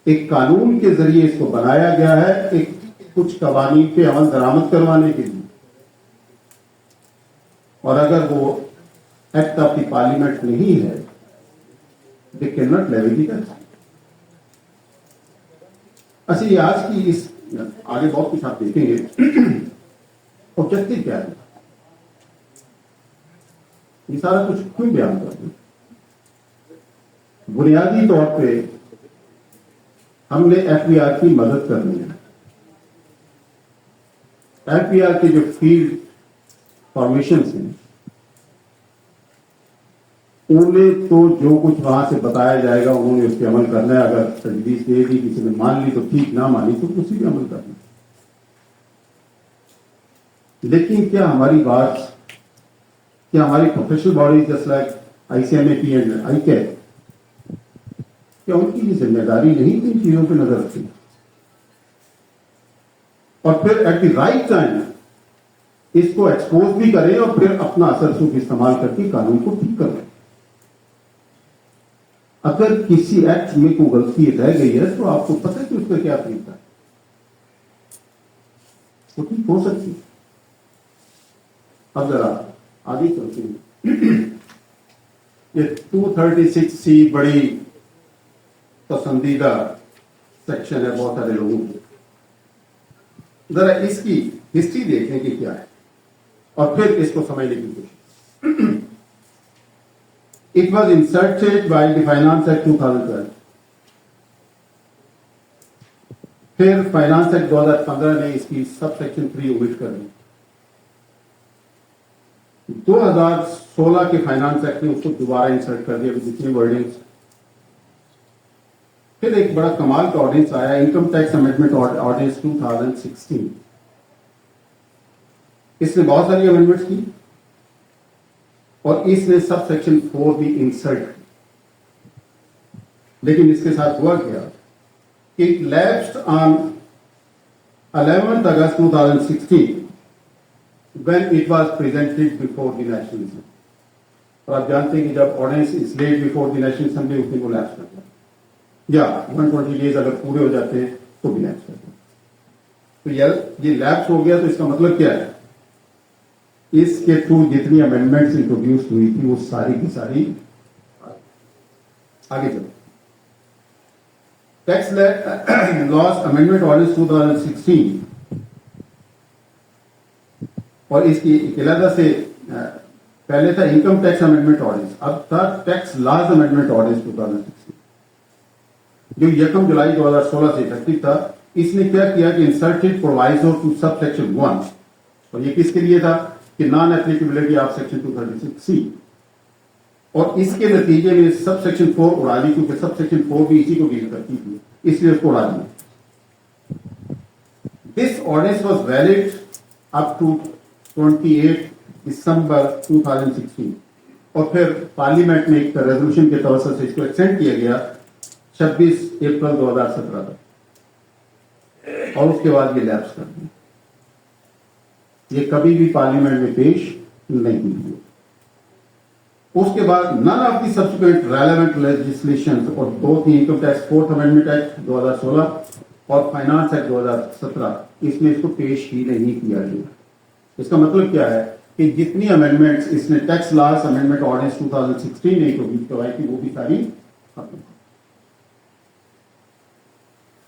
ایک قانون کے ذریعے اس کو بنایا گیا ہے ایک کچھ قوانین پہ عمل درآمد کروانے کے لیے. اور اگر وہ ایکٹ آف دی پارلیمنٹ نہیں ہے they can not levy the tax. اچھا یہ آج کی اس آگے بہت کچھ آپ دیکھیں گے. آبجیکٹو کیا ہے یہ سارا کچھ کیوں بیان کرتے ہیں؟ بنیادی طور پہ ہم نے ایف بی آر کی مدد کرنی ہے. ایف بی آر کے جو فیلڈ فارمیشنز ہیں انہیں تو جو کچھ وہاں سے بتایا جائے گا انہوں نے اس پہ عمل کرنا ہے. اگر تجویز دے دی کسی نے مان لی تو ٹھیک، نہ مانی تو اسی پہ عمل کرنا ہے. لیکن کیا ہماری بات، کیا ہماری professional body just like I C M A P and I CAT, کیا ان کی یہ ذمہ داری نہیں کہ ان چیزوں پہ نظر رکھیں اور پھر ایٹ دی رائٹ ٹائم اس کو ایکسپوز بھی کریں اور پھر اپنا اثر سوکھ استعمال کر کے قانون کو ٹھیک کریں؟ اگر کسی ایکٹ میں کوئی غلطی رہ گئی ہے تو آپ کو پتہ ہے کہ اس کا کیا طریقہ ہے، وہ ٹھیک ہو سکتی ہے. اب ذرا آگے چلتے ہیں. یہ 236C بڑی پسندیدہ سیکشن ہے بہت سارے لوگوں کی. ذرا اس کی ہسٹری دیکھیں کہ کیا ہے اور پھر اس کو سمجھنے کی کوشش. It was inserted by the Finance Act 2012. پھر فائنانس ایکٹ 2015 نے اس کی سب سیکشن 3 اومٹ کر دی. 2016 کے فائنانس ایکٹ نے اس کو دوبارہ انسرٹ کر دیا جتنے ورڈنگز. پھر ایک بڑا کمال کا آرڈیننس آیا انکم ٹیکس امینڈمنٹ آرڈیننس 2016. اس نے بہت ساری امینڈمنٹس کی اور اس نے سب سیکشن 4 بھی انسرٹ کی. لیکن اس کے ساتھ ہوا کیا کہ it lapsed on 11 August 2016 when it was presented before the National Assembly. اور آپ جانتے ہیں کہ جب ordinance is laid before the national assembly اس دن کو لیپس کرتا ہے یا 120 ڈیز اگر پورے ہو جاتے ہیں تو بھی لیپس کرتے ہیں. تو یہ لیپس ہو گیا تو اس کا مطلب کیا ہے؟ اس کے تھرو جتنی امینڈمنٹس انٹروڈیوس ہوئی تھی وہ ساری کی ساری آگے چلو. ٹیکس لاس امینڈمنٹ آرڈیننس 2016 اور اس کی ایک علیحدہ سے پہلے تھا انکم ٹیکس امینڈمنٹ آرڈیننس، اب تھا ٹیکس لاز امینڈمنٹ آرڈیننس 2016 جو 1 جولائی 2016 سے افیکٹو تھا. اس نے کیا کیا کہ انسرٹڈ پرووائزو ٹو سب سیکشن 1 اور یہ کس کے لیے تھا کہ نان ایپلیکیبلٹی آف سیکشن 236C اور اس کے نتیجے میں سب سیکشن 4 اڑا دی کیونکہ سب سیکشن 4 بھی اسی کو ڈیل کرتی تھی اس لیے اس کو اڑا دیا. This ordinance was valid up to 28 December 2016 اور پھر پارلیمنٹ میں ایک ریزولوشن کے توسط سے اس کو ایکسٹینڈ کیا گیا 26 اپریل 2017 تک اور اس کے بعد یہ لیپس کر دیا. یہ کبھی بھی پارلیمنٹ میں پیش نہیں ہوئی. اس کے بعد none of the subsequent relevant legislation اور دو تھی income tax 4th amendment act 2016 اور فائنانس ایکٹ 2017 اس میں اس کو پیش ہی نہیں کیا گیا. اس کا مطلب کیا ہے کہ جتنی امینڈمنٹس اس نے ٹیکس لاس امینڈمنٹ آرڈیننس 2016 نے انٹروڈیوس کروائی تھی وہ بھی ساری ختم.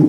2.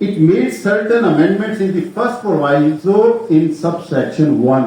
It made certain amendments in the first proviso in subsection 1.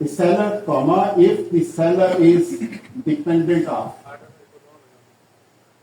The seller, comma, if the seller is dependent of,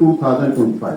2025.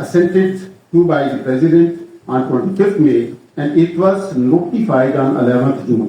assented to by the president on 25th May, and it was notified on 11th June.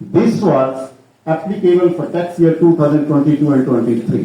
This was applicable for tax year 2022 and 23.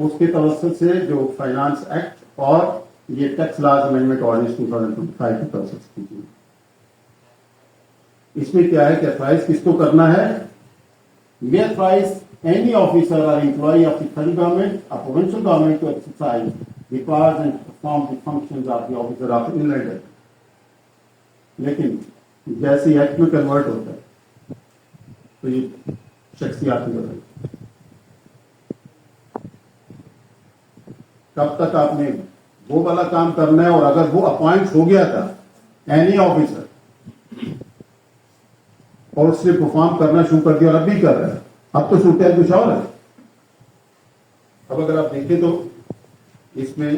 اس کے توسط سے جو finance act اور یہ tax laws amendment ordinance 2025 کی توسط سے کی. اس میں کیا ہے کہ افرائض کس کو کرنا ہے؟ یہ افرائض any officer or employee of the federal government or provincial government to exercise the powers and perform the functions of the officer of inland revenue. لیکن جیسے ایکٹ میں کنورٹ ہوتا ہے تو یہ شخصیات میں بدل. کب تک آپ نے وہ والا کام کرنا ہے؟ اور اگر وہ اپوائنٹ ہو گیا تھا اینی آفیسر اور اس نے پرفارم کرنا شروع کر دیا اور اب بھی کر رہا ہے، اب تو صورتحال کچھ اور ہے. اب اگر آپ دیکھیں تو اس میں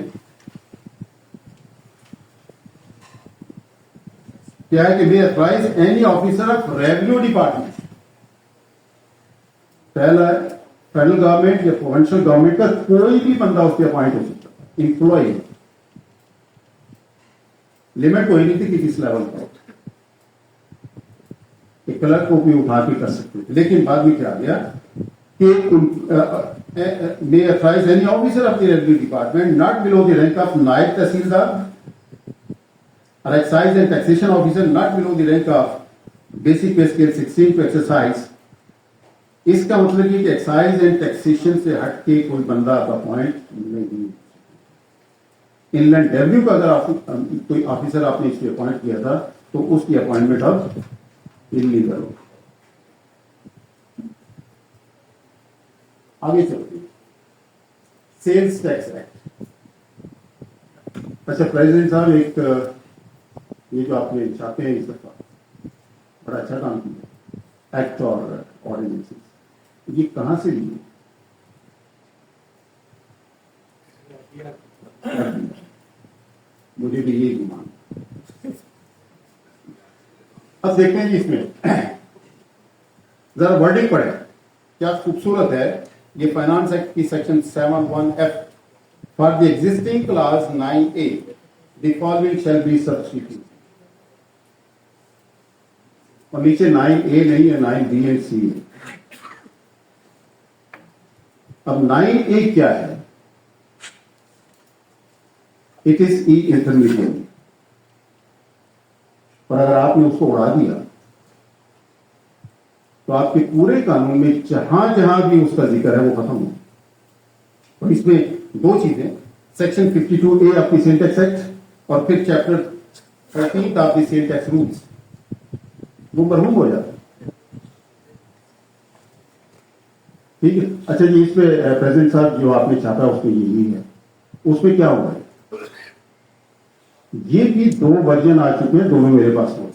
کیا ہے کہ may advise any officer of revenue department. پہلا ہے فیڈرل گورنمنٹ یا پروونشل گورنمنٹ کا کوئی بھی بندہ اس پہ اپوائنٹ ہو سکتا ہے. امپلائی لمٹ کوئی نہیں تھی کہ کس لیول پر کلرک کو بھی اٹھا کے کر سکتے تھے. لیکن بعد میں کیا گیا کہ may advise any officer of the revenue department not below the rank of نائب تحصیلدار or excise and taxation officer not below the rank of basic pay scale 16 to exercise. اس کا مطلب یہ کہ ایکسائز اینڈ ٹیکسیشن سے ہٹ کے کوئی بندہ appoint نہیں. انلینڈ ریونیو کا اگر کوئی آفیسر آپ نے اس پہ اپوائنٹ کیا تھا تو اس کی اپوائنٹمنٹ اب انلیگل ہو. آگے چلتے سیلز ٹیکس ایکٹ. اچھا پریزیڈنٹ صاحب، ایک یہ جو آپ نے چاہتے ہیں اس دفعہ بڑا اچھا کام کیا ایکٹ اور آرڈیننس، یہ کہاں سے لیے؟ مجھے بھی یہ گمان. اب دیکھتے ہیں جی اس میں ذرا ورڈنگ پڑھے کیا خوبصورت ہے. یہ فائنانس ایکٹ کی section 71F for the existing class 9A the following shall be substitute. اور نیچے 9A نہیں ہے، 9B اینڈ C ہے. اب 9A کیا ہے؟ It is E intermediate. اور اگر آپ نے اس کو اڑا دیا تو آپ کے پورے قانون میں جہاں جہاں بھی اس کا ذکر ہے وہ ختم ہو. اور اس میں دو چیزیں، section 52A of the sale tax act اور پھر chapter 13 of the sale tax rules, وہ مرحوم ہو جاتا ہے. ٹھیک ہے. اچھا جی، اس پہ پریزیڈنٹ صاحب جو آپ نے چھاپا اس میں یہی ہے. اس میں کیا ہوا ہے؟ یہ بھی دو ورژن آ چکے ہیں، دونوں میرے پاس ہو.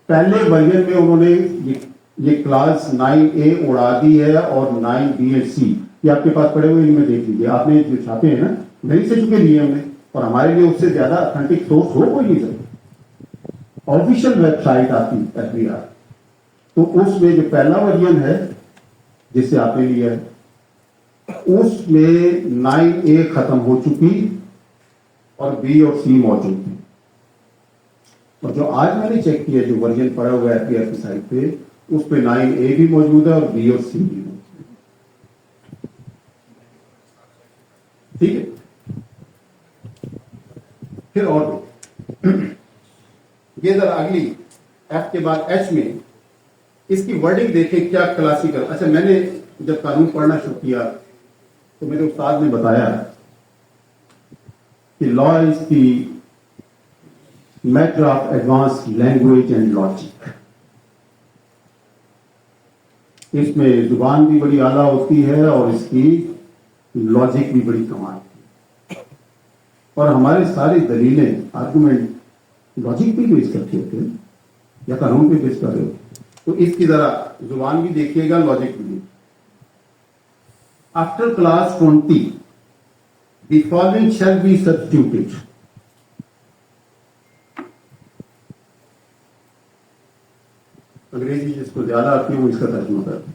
پہلے ورژن میں انہوں نے یہ کلاس 9A اڑا دی ہے اور 9B اور C یہ آپ کے پاس پڑے ہوئے ان میں دیکھ لیجیے. آپ نے جو چھاپے ہیں نا نہیں سے چکے لیے ہم نے، اور ہمارے لیے اس سے زیادہ اتھینٹک سورس ہو کوئی نہیں سکتا. آفیشیل ویب سائٹ آتی FBR، تو اس میں جو پہلا ورژن ہے جس سے آپ نے لیا ہے اس میں 9A ختم ہو چکی اور B اور C موجود تھی. اور جو آج میں نے چیک کیا جو ورژن پڑا ہوا ہے FBR کی سائٹ پہ اس پہ 9A بھی موجود ہے اور B اور C بھی موجود ہے. ٹھیک ہے. پھر اور یہ ذرا اگلی F کے بعد H میں اس کی ورڈنگ دیکھیں کیا کلاسیکل. اچھا میں نے جب قانون پڑھنا شروع کیا تو میرے استاد نے بتایا کہ law is the matter of advance language and logic. اس میں زبان بھی بڑی اعلیٰ ہوتی ہے اور اس کی لاجک بھی بڑی کمال ہے. اور ہمارے ساری دلیلیں آرگومنٹ لاجک پہ بیس کرتے ہوتے ہیں یا قانون پہ بیس کر رہے ہوتے. تو اس کی ذرا زبان بھی دیکھیے گا، لاجک بھی. After class 20 the following shall be substituted. انگریزی جس کو زیادہ آتی ہے وہ اس کا ترجمہ کرتا ہے.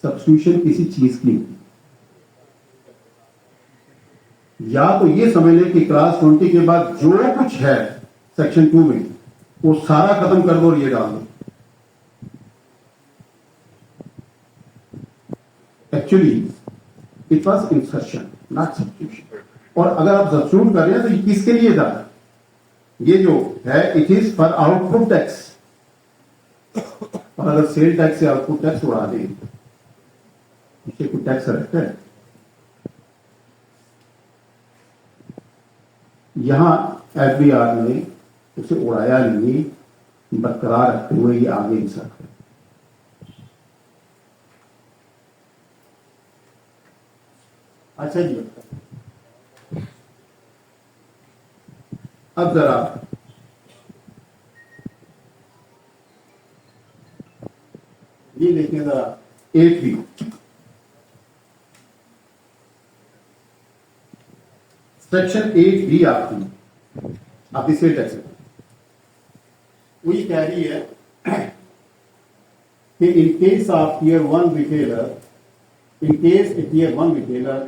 سبسٹیوشن کسی چیز کی، یا تو یہ سمجھ لیں کہ کلاس 20 کے بعد جو کچھ ہے سیکشن 2 میں وہ سارا ختم کر دو اور یہ ڈال دو. Actually, it was insertion, not substitution. اور اگر آپ سبسٹیوٹ کر رہے ہیں تو یہ کس کے لیے تھا؟ یہ جو ہے it is for output tax. اور اگر سیل ٹیکس سے آؤٹ پٹ ٹیکس اڑا دیں اس سے کوئی ٹیکس رکھتا ہے؟ یہاں ایف بی آر نے اسے اڑایا نہیں، برقرار رکھتے ہوئے یہ آگے بھی سکتا ہے. اچھا جی، اب ذرا یہ دیکھیں ذرا 8B. سیکشن 8B آپ کی سیل ٹیکس وہ یہ کہہ رہی ہے کہ in case of tier 1 retailer, in case a tier 1 retailer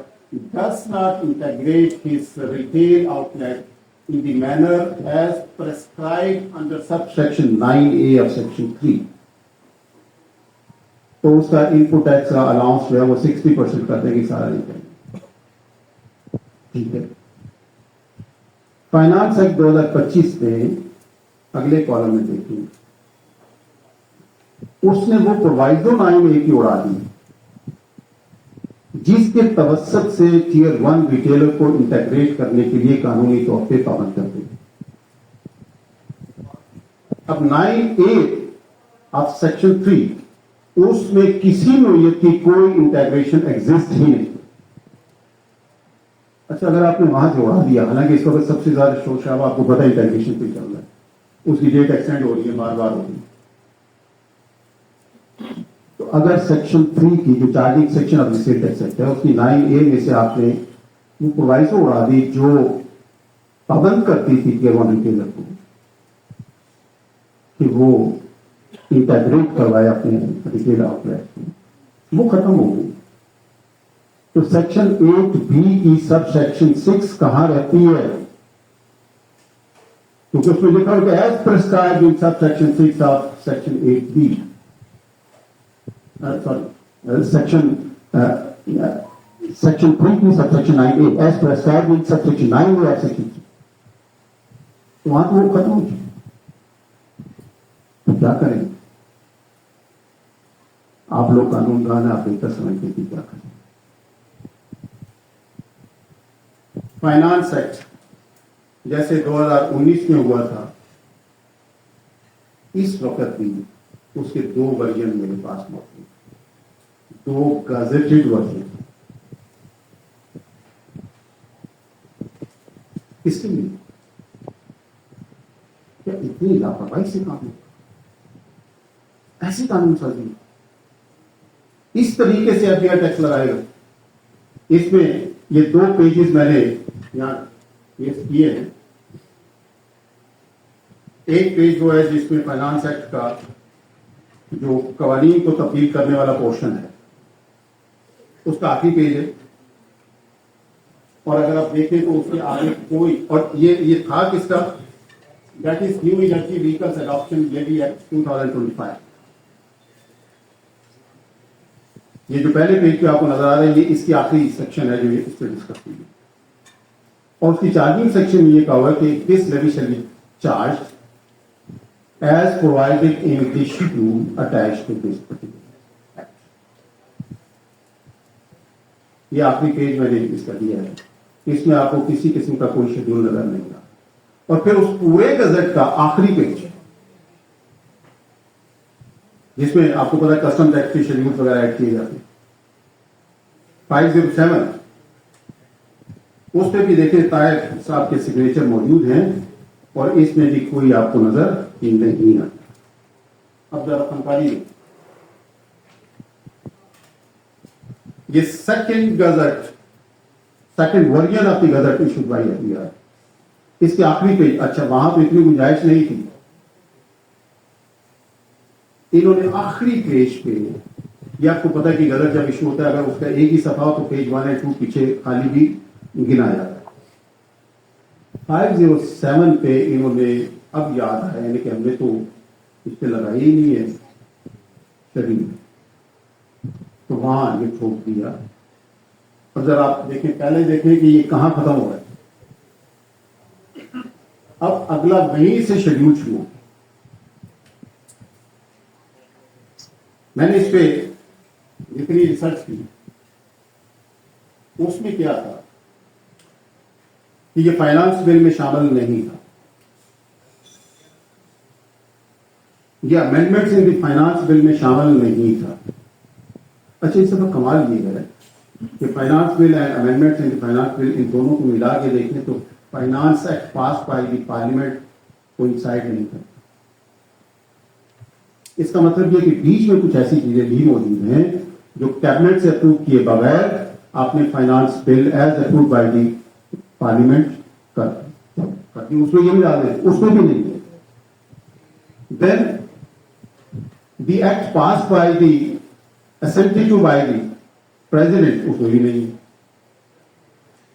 does not integrate his retail outlet in the manner as prescribed under subsection 9A of section 3, تو اس کا ان پٹ ٹیکس کا الاؤنس جو ہے وہ 60% کر دیں گے، سارا نہیں کریں گے. ٹھیک ہے. فائنانس ایکٹ 2025 میں اگلے کالم میں دیکھیں، اس نے وہ پرووائزو 9A کی اڑا دی جس کے توسط سے ٹیئر 1 ریٹیلر کو انٹیگریٹ کرنے کے لیے قانونی طور پہ پابند کر دیں. اب 9A آف سیکشن 3 اس میں کسی نوعیت کی کوئی انٹیگریشن ایگزسٹ ہی نہیں. اچھا، اگر آپ نے وہاں سے اڑا دیا، حالانکہ اس وقت سب سے زیادہ شور شرابہ آپ کو پتا انٹیگریشن پہ چل رہا ہے، اس کی ڈیٹ ایکسٹینڈ ہو رہی ہے، بار بار ہو رہی ہے. تو اگر سیکشن 3 کی جو charging section of sale tax act ہے اس کی 9A میں سے آپ نے وہ پرووائزو اڑا دی جو پابند کرتی تھی ٹیئر 1 ریٹیلر کو کہ وہ انٹیگریٹ کروائے اپنے ریٹیل آؤٹ لیٹ، وہ ختم ہو گئی. تو سیکشن 8B کی سب سیکشن 6 کہاں رہتی ہے؟ کیونکہ اس میں لکھا ہو کہ as prescribed in sub section 6 of section 8B. Section 3 کی sub section 9A as prescribed in sub section 9A of section 6. وہاں تو وہ ختم ہو چکی. تو کیا کریں آپ لوگ؟ قانون دان آپ بہتر سمجھتے کہ کیا کریں. فائنانس ایکٹ جیسے 2019 میں ہوا تھا، اس وقت بھی اس کے 2 ورژن میرے پاس موجود، 2 گزٹڈ ورژن. اس کے لیے کیا اتنی لاپرواہی سے کام ہوگا؟ ایسی قانون سازی اس طریقے سے ایف ٹیکس لگائے گا. اس میں یہ 2 پیجز میں نے یہاں پیش کیے ہیں. ایک پیج وہ ہے جس میں فائنانس ایکٹ کا جو قوانین کو تبدیل کرنے والا پورشن ہے، اس کا آخری پیج ہے. اور اگر آپ دیکھیں تو اس کے آگے کوئی، اور یہ تھا کس کا؟ That is new energy vehicles adoption levy act 2025. یہ جو پہلے پیج پہ آپ کو نظر آ رہا ہے، یہ اس کی آخری سیکشن ہے جو اس پہ ڈسکس کی ہے. اور اس کی چارجنگ سیکشن میں یہ کہا ہوا ہے کہ this levy shall be charged as provided in the schedule attached to this particular act. یہ آخری پیج میں نے اس کا دیا ہے. اس میں آپ کو کسی قسم کا کوئی شیڈول نظر نہیں آتا. اور پھر اس پورے گزٹ کا آخری پیج جس میں آپ کو پتا ہے کسٹم ٹیکس کے شیڈول وغیرہ ایڈ کیے جاتے ہیں. 507 اس پہ بھی دیکھیں طاہر صاحب کے سگنیچر موجود ہیں، اور اس میں بھی کوئی آپ کو نظر نہیں آتا. اب ذرا فنکاری یہ second gazette, second version of the gazette issued by F B R, اس کے آخری پیج. اچھا، وہاں تو اتنی گنجائش نہیں تھی، انہوں نے آخری پیج پہ، یہ آپ کو پتا ہے کہ گزٹ جب ایشو ہوتا ہے اگر اس کا ایک ہی صفحہ ہو تو پیج 1 اور 2 پیچھے خالی بھی گنا جاتا ہے. 507 پہ انہوں نے اب یاد آیا یعنی کہ ہم نے تو اس پہ لگائی ہی نہیں ہے شریف. تو وہاں یہ ٹھوک دیا. اور ذرا آپ دیکھیں, پہلے دیکھیں کہ یہ کہاں ختم ہو رہا ہے. اب اگلا وہیں سے شیڈول شروع. میں نے اس پہ جتنی ریسرچ کی اس میں کیا تھا کہ یہ فائنانس بل میں شامل نہیں تھا. یہ امینڈمنٹس ان دی فائنانس بل میں شامل نہیں تھا. اچھا, اس طرح کمال یہ ہے کہ finance bill and amendments in the finance bill, ان دونوں کو ملا کے دیکھیں تو finance act pass by the parliament coincide نہیں کرتا. اس کا مطلب یہ کہ بیچ میں کچھ ایسی چیزیں بھی موجود ہیں جو کیبنٹ سے اپروو کیے بغیر آپ نے finance bill as approve by the parliament کر دی, اس میں یہ بھی ڈال دیں, اس میں بھی نہیں ہے. Then the act pass by the assembly to by the president, اس میں بھی نہیں ہے.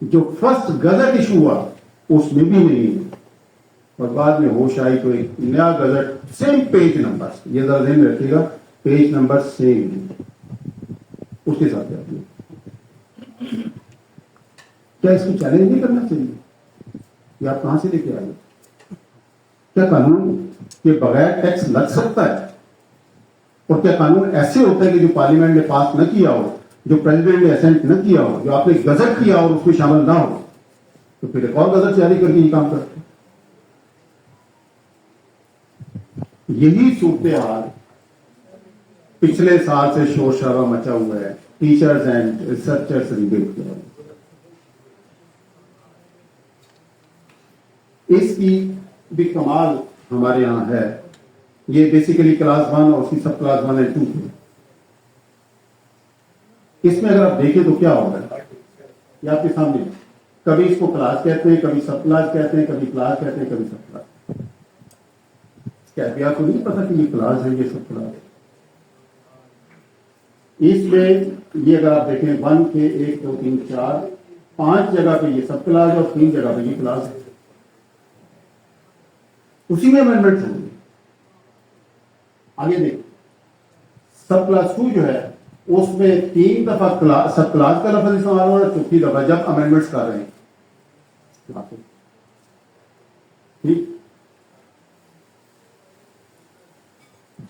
جو فرسٹ گزٹ ایشو ہوا اس میں بھی نہیں ہے. اور بعد میں ہوش آئی تو ایک نیا گزٹ سیم پیج نمبر, یہ ذرا ذہن رکھیے گا, پیج نمبر سیم, اس کے ساتھ جاتی ہے. کیا اس کو چیلنج نہیں کرنا چاہیے؟ یہ آپ کہاں سے لے کے آئے؟ کیا قانون کے بغیر ٹیکس لگ سکتا ہے؟ اور کیا قانون ایسے ہوتا ہے کہ جو پارلیمنٹ نے پاس نہ کیا ہو, جو پریزیڈنٹ نے اسینٹ نہ کیا ہو, جو آپ نے گزٹ کیا اور اس میں شامل نہ ہو, تو پھر ایک اور گزٹ جاری کر کے یہ کام کرتے؟ یہی صورتحال پچھلے سال سے شور شرابہ مچا ہوا ہے ٹیچرز اینڈ ریسرچرز ریبیٹ کے. اس کی بھی کمال ہمارے یہاں ہے. یہ بیسیکلی کلاس 1 اور اس کی سب کلاس 1 اینڈ 2 ہے. اس میں اگر آپ دیکھیں تو کیا ہوگا, یہ آپ کے سامنے, کبھی اس کو کلاس کہتے ہیں, کبھی سب کلاس کہتے ہیں, کبھی کلاس کہتے ہیں, کبھی سب کلاس. کیا بھی آپ کو نہیں پتا کہ یہ کلاس ہے, یہ سب کلاس. اس میں یہ اگر آپ دیکھیں 1 کے 1 2 3 4 5 جگہ پہ یہ سب کلاس اور 3 جگہ پہ یہ کلاس ہے. اسی میں امینڈمنٹ ہوگی. آگے دیکھ, سب کلاس 2 جو ہے اس میں 3 دفعہ سب کلاس کا لفظ استعمال ہو رہا ہے, 4تھی دفعہ جب امینڈمنٹس کر رہے ہیں. ٹھیک,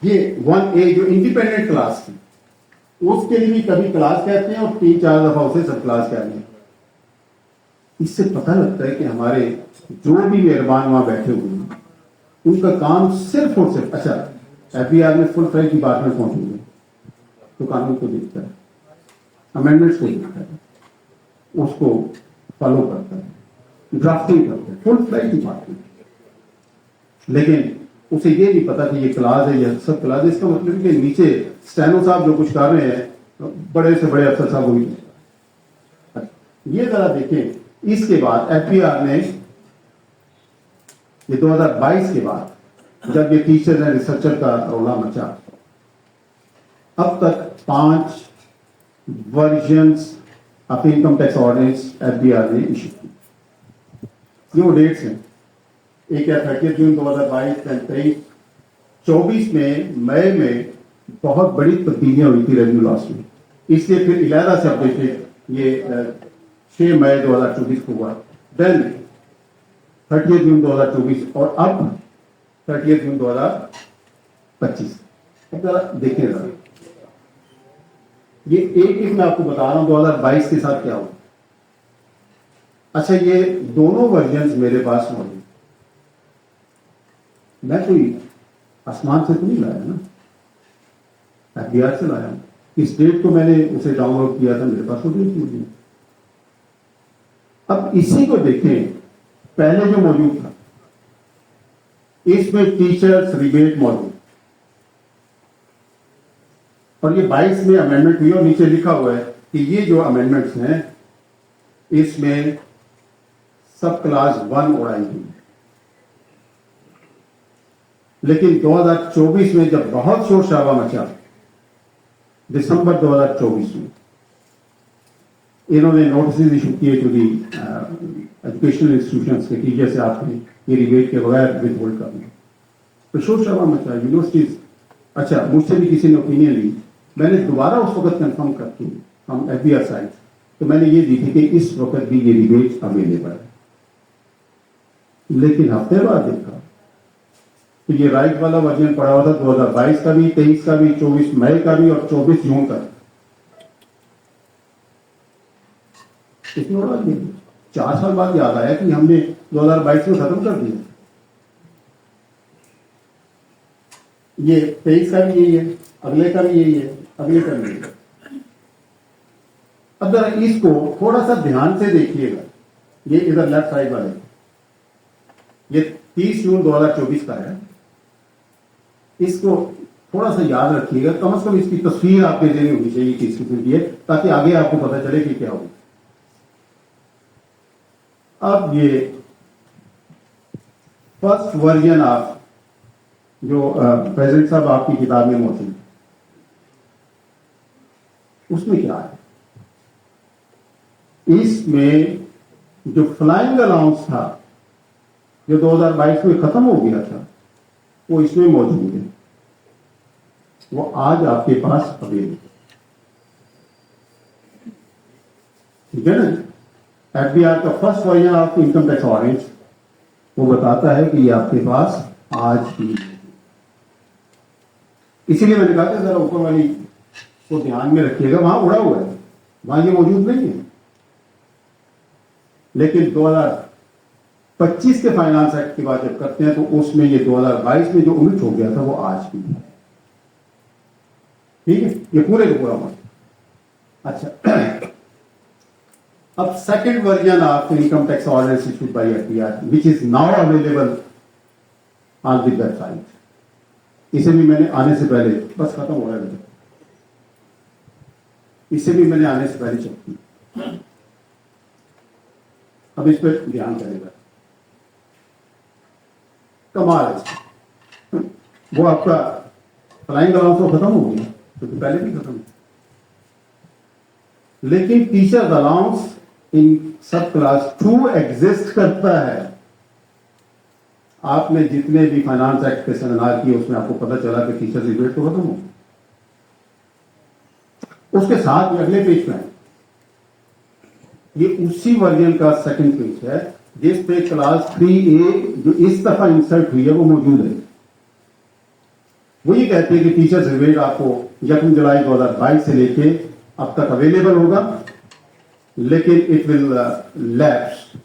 یہ 1A جو انڈیپینڈنٹ کلاس تھی اس کے لیے بھی کبھی کلاس کہتے ہیں اور 3-4 دفعہ اسے سب کلاس کہتے ہیں. اس سے پتہ لگتا ہے کہ ہمارے جو بھی مہربان وہاں بیٹھے ہوئے ہیں ان کا کام صرف اور صرف, اچھا ایف بی آر میں فل فلیج ڈپارٹمنٹ موجود ہے تو قانون کو دیکھتا ہے, امینڈمنٹس کو دیکھتا ہے, اس کو فالو کرتا ہے, ڈرافٹنگ کرتا ہے, فل فلیج ڈپارٹمنٹ. لیکن اسے یہ نہیں پتا کہ یہ کلاس ہے, یہ سب کلاس ہے. اس کا مطلب ہے کہ نیچے اسٹینو صاحب جو کچھ کر رہے ہیں, بڑے سے بڑے افسر صاحب ہوئی. یہ ذرا دیکھیں, اس کے بعد ایف بی آر نے یہ 2022 کے بعد جب یہ ٹیچر اینڈ ریسرچر کا رولا مچا, اب تک 5 versions of income tax ordinance F B R نے ایشو کی. یہ وہ ڈیٹس ہیں, ایک ہے 30 جون 2022 اینڈ 23-24 میں مئی میں بہت بڑی تبدیلیاں ہوئی تھی ریونیو لاس میں, اس لیے پھر علیحدہ سے اپڈیٹ یہ 6 مئی 2024 کو ہوا. دین 30 جون 2024 اور اب 30 جون 2025. اب ذرا دیکھیں ذرا, یہ ایک میں آپ کو بتا رہا ہوں 2022 کے ساتھ کیا ہوا. اچھا, یہ دونوں ورژنز میرے پاس موجود, میں کوئی آسمان سے تو نہیں لایا نا, ایف بی آر سے لایا ہوں. اس ڈیٹ کو میں نے اسے ڈاؤن لوڈ کیا تھا, میرے پاس وہ ڈیٹ موجود. اب اسی کو دیکھیں, پہلے جو موجود تھا اس میں ٹیچرز ریبیٹ موجود, اور یہ 22 میں امینڈمنٹ ہوئی اور نیچے لکھا ہوا ہے کہ یہ جو امینڈمنٹس ہیں اس میں سب کلاس 1 اڑائی ہوئی. لیکن 2024 میں جب بہت شور شرابہ مچا, دسمبر 2024 میں انہوں نے نوٹسز ایشو کیے ٹو دی ایجوکیشنل انسٹیٹیوشنس کے ٹیچر سے آپ نے یہ ریبیٹ کے بغیر ود ہولڈ کرنا. تو شور شرابہ مچا, یونیورسٹیز. اچھا, مجھ سے بھی کسی نے اوپینین لی میں نے دوبارہ اس وقت کنفرم کر کے ہم ایف بی آر سائٹ تو میں نے یہ دی تھی کہ اس وقت بھی یہ ریبیٹ اویلیبل ہے. لیکن ہفتے بعد دیکھا تو یہ رائٹ والا ورژن پڑا ہوا تھا 2022 کا بھی, 23 کا بھی, 24 مئی کا بھی اور 24 جون کا. اس میں 4 سال بعد یاد آیا کہ ہم نے 2022 میں ختم کر دیا. یہ 23 کا بھی یہی ہے, اگلے کا بھی یہی ہے, اگلے کا بھی یہی ہے. اگر اس کو تھوڑا سا دھیان سے دیکھیے گا, یہ ادھر لیفٹ سائڈ والے یہ 30 جون 2024 کا ہے. اس کو تھوڑا سا یاد رکھیے گا, کم از کم اس کی تصویر آپ کے ذہن میں ہونی چاہیے کس قسم کی ہے, تاکہ آگے آپ کو پتہ چلے کہ کیا ہوگا. اب یہ فرسٹ ورژن آف جو پریزیڈنٹ صاحب آپ کی کتاب میں موجود ہے, اس میں کیا ہے؟ اس میں جو فلائنگ الاؤنس تھا جو 2022 میں ختم ہو گیا تھا وہ اس میں موجود ہے, وہ آج آپ کے پاس اویلیبل ہے. ٹھیک ہے نا. ایف بی آر کا first version of income tax orange وہ بتاتا ہے کہ یہ آپ کے پاس آج بھی. اسی لیے میں نے کہا کہ ذرا اوپر والی کو دھیان میں رکھیے گا, وہاں اڑا ہوا ہے, وہاں یہ موجود نہیں ہے. لیکن 2025 کے فائنانس ایکٹ کی بات جب کرتے ہیں تو اس میں یہ 2022 میں جو امٹ ہو گیا تھا وہ آج بھی ہے. ٹھیک ہے, یہ پورے کا پورا مسئلہ. اچھا, اب second version of income tax ordinance issued by F B R which is now available on the website. اسے بھی میں نے آنے سے پہلے, بس ختم ہو رہا ہے, اسے بھی میں نے آنے سے پہلے چیک کی. اب اس پہ دھیان کرے گا. کمال ہے, وہ آپ کا فلائنگ الاؤنس تو ختم ہو گیا کیونکہ پہلے بھی ختم ہو, لیکن ٹیچر الاؤنس ان سب کلاس 2 ایگزسٹ کرتا ہے. آپ نے جتنے بھی فائنانس ایکٹ کے سیمینار کیے اس میں آپ کو پتا چلا کہ ٹیچر ریبیٹ تو ختم ہو. اس کے ساتھ یہ اگلے پیج پہ ہے, یہ اسی ورژن کا سیکنڈ پیج ہے جس پہ کلاس 3A جو اس دفعہ انسرٹ ہوئی ہے وہ موجود ہے. وہ یہ کہتے ہیں کہ ٹیچر ریبیٹ آپ کو 1 جولائی 2022 سے لے کے اب تک اویلیبل ہوگا, لیکن it will lapse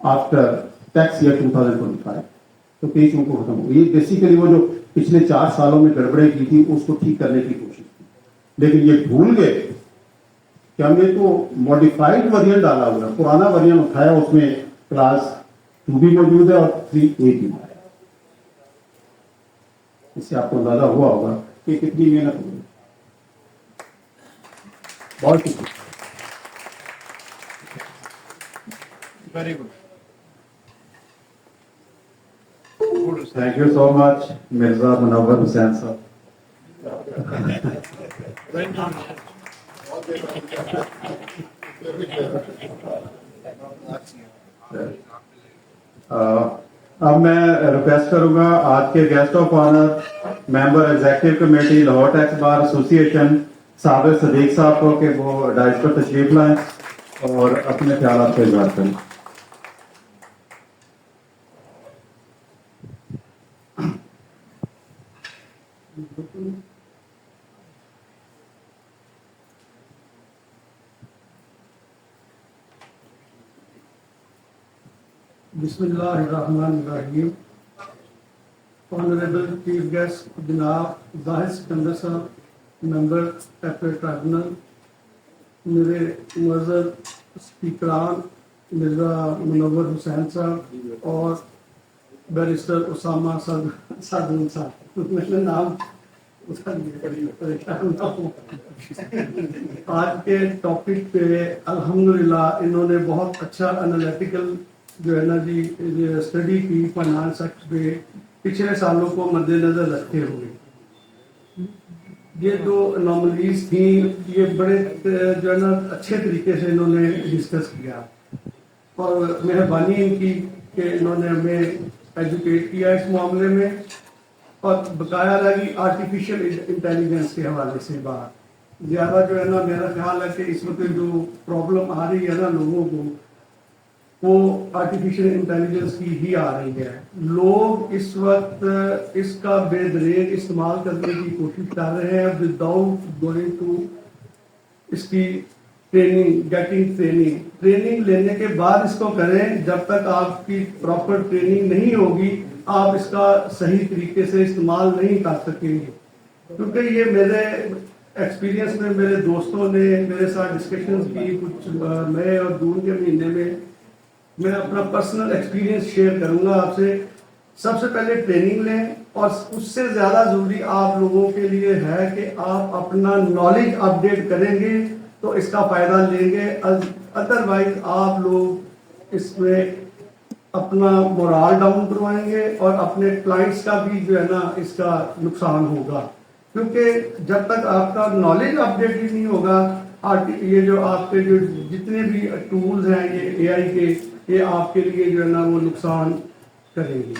after tax year 2025. تو پیج ان کو ختم ہو. یہ بیسیکلی وہ جو پچھلے 4 سالوں میں گڑبڑیں کی تھی اس کو ٹھیک کرنے کی کوشش کی, لیکن یہ بھول گئے کہ ہم نے تو ماڈیفائڈ ورژن ڈالا ہوا ہے. پرانا ورژن اٹھایا, اس میں کلاس 2 بھی موجود ہے اور 3A بھی ہے. اس سے آپ کو اندازہ ہوا ہوگا کہ کتنی محنت ہوگی. بہت شکریہ. Very good. Thank you so much Mirza Munawar Hussain صاحب. اب میں ریکویسٹ کروں گا آج کے guest of honour member executive committee Lahore tax bar association صابر صدیق صاحب کو کہ وہ ڈائس پر تشریف لائیں اور اپنے خیالات کا اظہار کریں. بسم اللہ الرحمن الرحیم. آنریبل چیف گیسٹ جناب ظاہر سکندر صاحب, ممبر ایپل ٹرائبونل, میرے معزز اسپیکران مرزا منور حسین صاحب اور بیرسٹر اسامہ صادق صاحب, میرے نام پریشان نہ ہوں. آج کے ٹاپک پہ الحمدللہ انہوں نے بہت اچھا انالیٹیکل جو ہے نا جی اسٹڈی کی فائنانس ایکٹ پہ پچھلے سالوں کو مد نظر رکھتے ہوئے. یہ جو انوملیز تھیں یہ بڑے جو ہے نا اچھے طریقے سے انہوں نے ڈسکس کیا, اور مہربانی ان کی کہ انہوں نے ہمیں ایجوکیٹ کیا اس معاملے میں. اور بقایا رہ گئی آرٹیفیشل انٹیلیجنس کے حوالے سے بات. زیادہ جو ہے نا میرا خیال ہے کہ اس وقت جو پرابلم آ رہی ہے نا لوگوں کو وہ آرٹیفیشل انٹیلیجنس کی ہی آ رہی ہے. لوگ اس وقت اس کا بے دریغ استعمال کرنے کی کوشش کر رہے ہیں وداؤٹ گوئنگ ٹو اس کی ٹریننگ لینے کے بعد اس کو کریں. جب تک آپ کی پراپر ٹریننگ نہیں ہوگی آپ اس کا صحیح طریقے سے استعمال نہیں کر سکیں گے. کیونکہ یہ میرے ایکسپیرینس میں میرے دوستوں نے میرے ساتھ ڈسکشنز کی کچھ مئی اور جون کے مہینے میں اپنا پرسنل ایکسپیرینس شیئر کروں گا آپ سے. سب سے پہلے ٹریننگ لیں اور اس سے زیادہ ضروری آپ لوگوں کے لیے ہے کہ آپ اپنا نالج اپ ڈیٹ کریں گے تو اس کا فائدہ لیں گے. ادروائز آپ لوگ اس میں اپنا مورال ڈاؤن کروائیں گے اور اپنے کلائنٹس کا بھی جو ہے نا اس کا نقصان ہوگا. کیونکہ جب تک آپ کا نالج اپ ڈیٹ ہی نہیں ہوگا یہ جو آپ کے جو جتنے بھی ٹولز ہیں یہ اے آئی کے یہ آپ کے لیے جو ہے نا وہ نقصان کریں گے.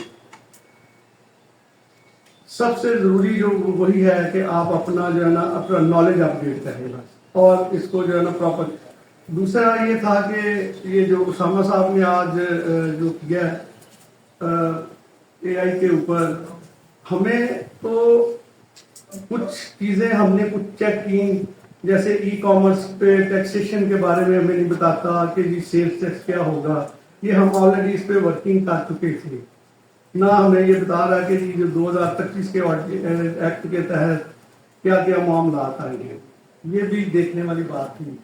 سب سے ضروری جو وہی ہے کہ آپ اپنا جو ہے نا اپنا نالج اپ ڈیٹ کریں بس اور اس کو جو ہے نا پراپر. دوسرا یہ تھا کہ یہ جو اسامہ صاحب نے آج جو کیا اے آئی کے اوپر ہمیں تو کچھ چیزیں ہم نے کچھ چیک کی جیسے ای کامرس پہ ٹیکسیشن کے بارے میں ہمیں نہیں بتاتا کہ جی سیلز ٹیکس کیا ہوگا. یہ ہم آلریڈی اس پہ ورکنگ کر چکے تھے. نہ ہمیں یہ بتا رہا کہ جو 2025 کے ایکٹ کے تحت کیا کیا معاملات آئیں گے. یہ بھی دیکھنے والی بات تھی.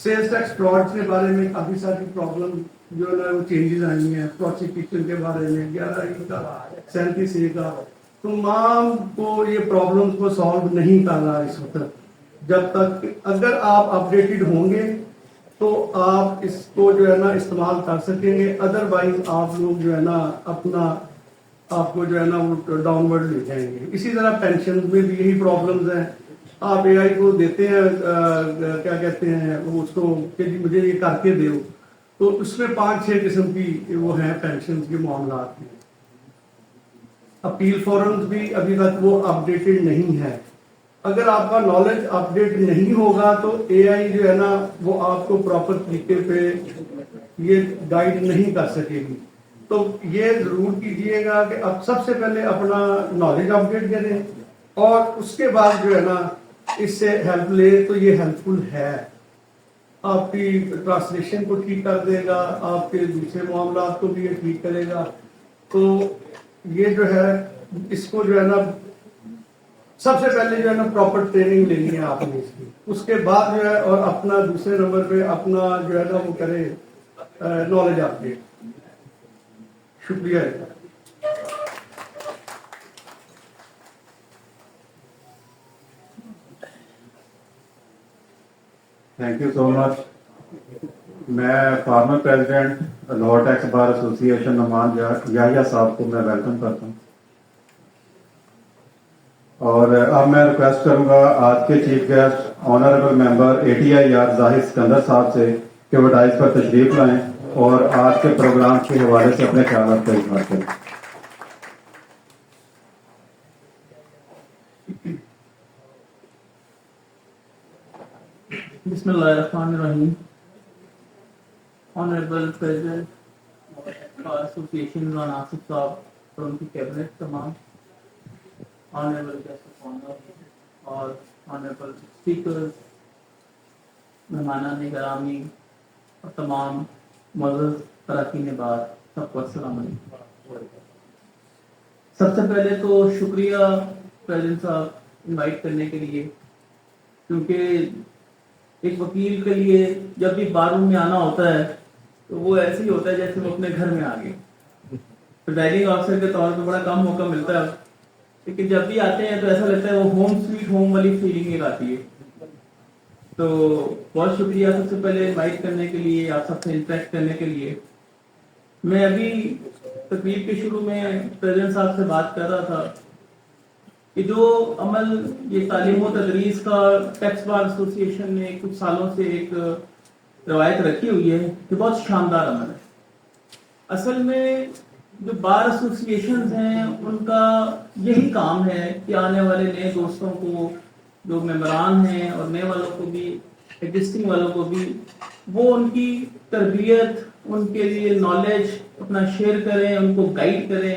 سیلز ٹیکس فراڈ کے بارے میں کافی ساری پرابلم جو ہے وہ چینجز آئی ہیں. پروسیکیوشن کے بارے میں 11 کا 37 کا تمام کو یہ پرابلم کو سالو نہیں کر رہا اس وقت. جب تک اگر آپ اپڈیٹڈ ہوں گے تو آپ اس کو جو ہے نا استعمال کر سکیں گے. ادروائز آپ لوگ جو ہے نا اپنا آپ کو جو ہے نا وہ ڈاؤن ورڈ لے جائیں گے. اسی طرح پینشن میں بھی یہی پرابلمز ہیں. آپ اے آئی کو دیتے ہیں کیا کہتے ہیں وہ اس کو کہ جی مجھے یہ کر کے دو تو اس میں 5-6 قسم کی وہ ہیں پینشن کے معاملات میں. اپیل فورمز بھی ابھی تک وہ اپڈیٹڈ نہیں ہے. اگر آپ کا نالج اپڈیٹ نہیں ہوگا تو اے آئی جو ہے نا وہ آپ کو پراپر طریقے پہ یہ گائیڈ نہیں کر سکے گی. تو یہ ضرور کیجئے گا کہ اب سب سے پہلے اپنا نالج اپڈیٹ کریں اور اس کے بعد جو ہے نا اس سے ہیلپ لے تو یہ ہیلپ فل ہے. آپ کی ٹرانسلیشن کو ٹھیک کر دے گا, آپ کے دوسرے معاملات کو بھی یہ ٹھیک کرے گا. تو یہ جو ہے اس کو جو ہے نا سب سے پہلے جو ہے نا پراپر ٹریننگ لینی ہے آپ نے اس کی. اس کے بعد جو ہے اور اپنا دوسرے نمبر پہ اپنا جو ہے نا وہ کرے نالج اپڈیٹ. شکریہ. تھینک یو سو مچ. میں farmer president Lahore tax bar ایسوسی ایشن نعمان یحییٰ صاحب کو میں ویلکم کرتا ہوں. اور اب میں ریکویسٹ کروں گا آج کے چیف گیسٹ آنریبل ممبر ATIR زاہد سکندر صاحب سے کہ وہ ڈائز پر تشریف لائیں اور آج کے پروگرام کے حوالے سے اپنے خیالات کا اظہار کریں. بسم اللہ الرحمن الرحیم. آنریبل پریزیڈنٹ ایسوسیشن ران آصف صاحب اور ان کی کیبنٹ, تمام آنریبل گیسٹ آف آنر اور آنریبل اسپیکرز, مہمانان گرامی اور تمام معزز اراکین بات, سب کو السلام علیکم. سب سے پہلے تو شکریہ پریزیڈنٹ صاحب انوائٹ کرنے کے لیے, کیونکہ ایک وکیل کے لیے جب بھی بار روم میں آنا ہوتا ہے تو وہ ایسے ہی ہوتا ہے جیسے وہ اپنے گھر میں آ گئے. پریزائڈنگ آفیسر کے طور پہ بڑا کم موقع ملتا ہے, لیکن جب بھی آتے ہیں تو ایسا لگتا ہے وہ ہوم سویٹ ہوم والی فیلنگ ایک آتی ہے. تو بہت شکریہ سب سے پہلے انوائٹ کرنے کے لیے, آپ سب سے انٹریکٹ کرنے کے لیے. میں ابھی تقریب کے شروع میں پریزیڈنٹ صاحب سے بات کر رہا تھا کہ جو عمل یہ تعلیم و تدریس کا ٹیکس بار ایسوسی ایشن نے کچھ سالوں سے ایک روایت رکھی ہوئی ہے, یہ بہت شاندار عمل ہے. اصل میں جو بار ایسوسیشنز ہیں ان کا یہی کام ہے کہ آنے والے نئے دوستوں کو، جو ممبران ہیں اور نئے والوں کو بھی، ایگزسٹنگ والوں کو بھی، وہ ان کی تربیت، ان کے لیے نالج اپنا شیئر کریں، ان کو گائیڈ کریں.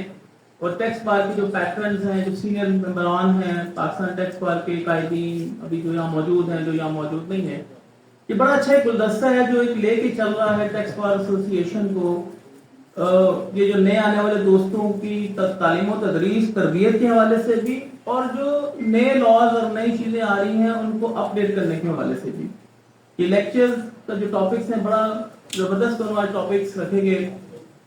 اور ٹیکس بار کے جو پیٹرنز ہیں، جو سینئر ممبران ہیں پاکستان ٹیکس بار کے قائدین ابھی جو یہاں موجود ہیں، جو یہاں موجود نہیں ہیں، یہ بڑا اچھا ایک گلدستہ ہے جو ایک لے کے چل رہا ہے ٹیکس بار ایسوسیشن کو. یہ جو نئے آنے والے دوستوں کی تعلیم و تدریس، تربیت کے حوالے سے بھی، اور جو نئے لاز اور نئی چیزیں آ رہی ہیں ان کو اپڈیٹ کرنے کے حوالے سے بھی. یہ لیکچرز کا جو ٹاپکس ہیں بڑا زبردست دونوں ٹاپکس رکھے گئے.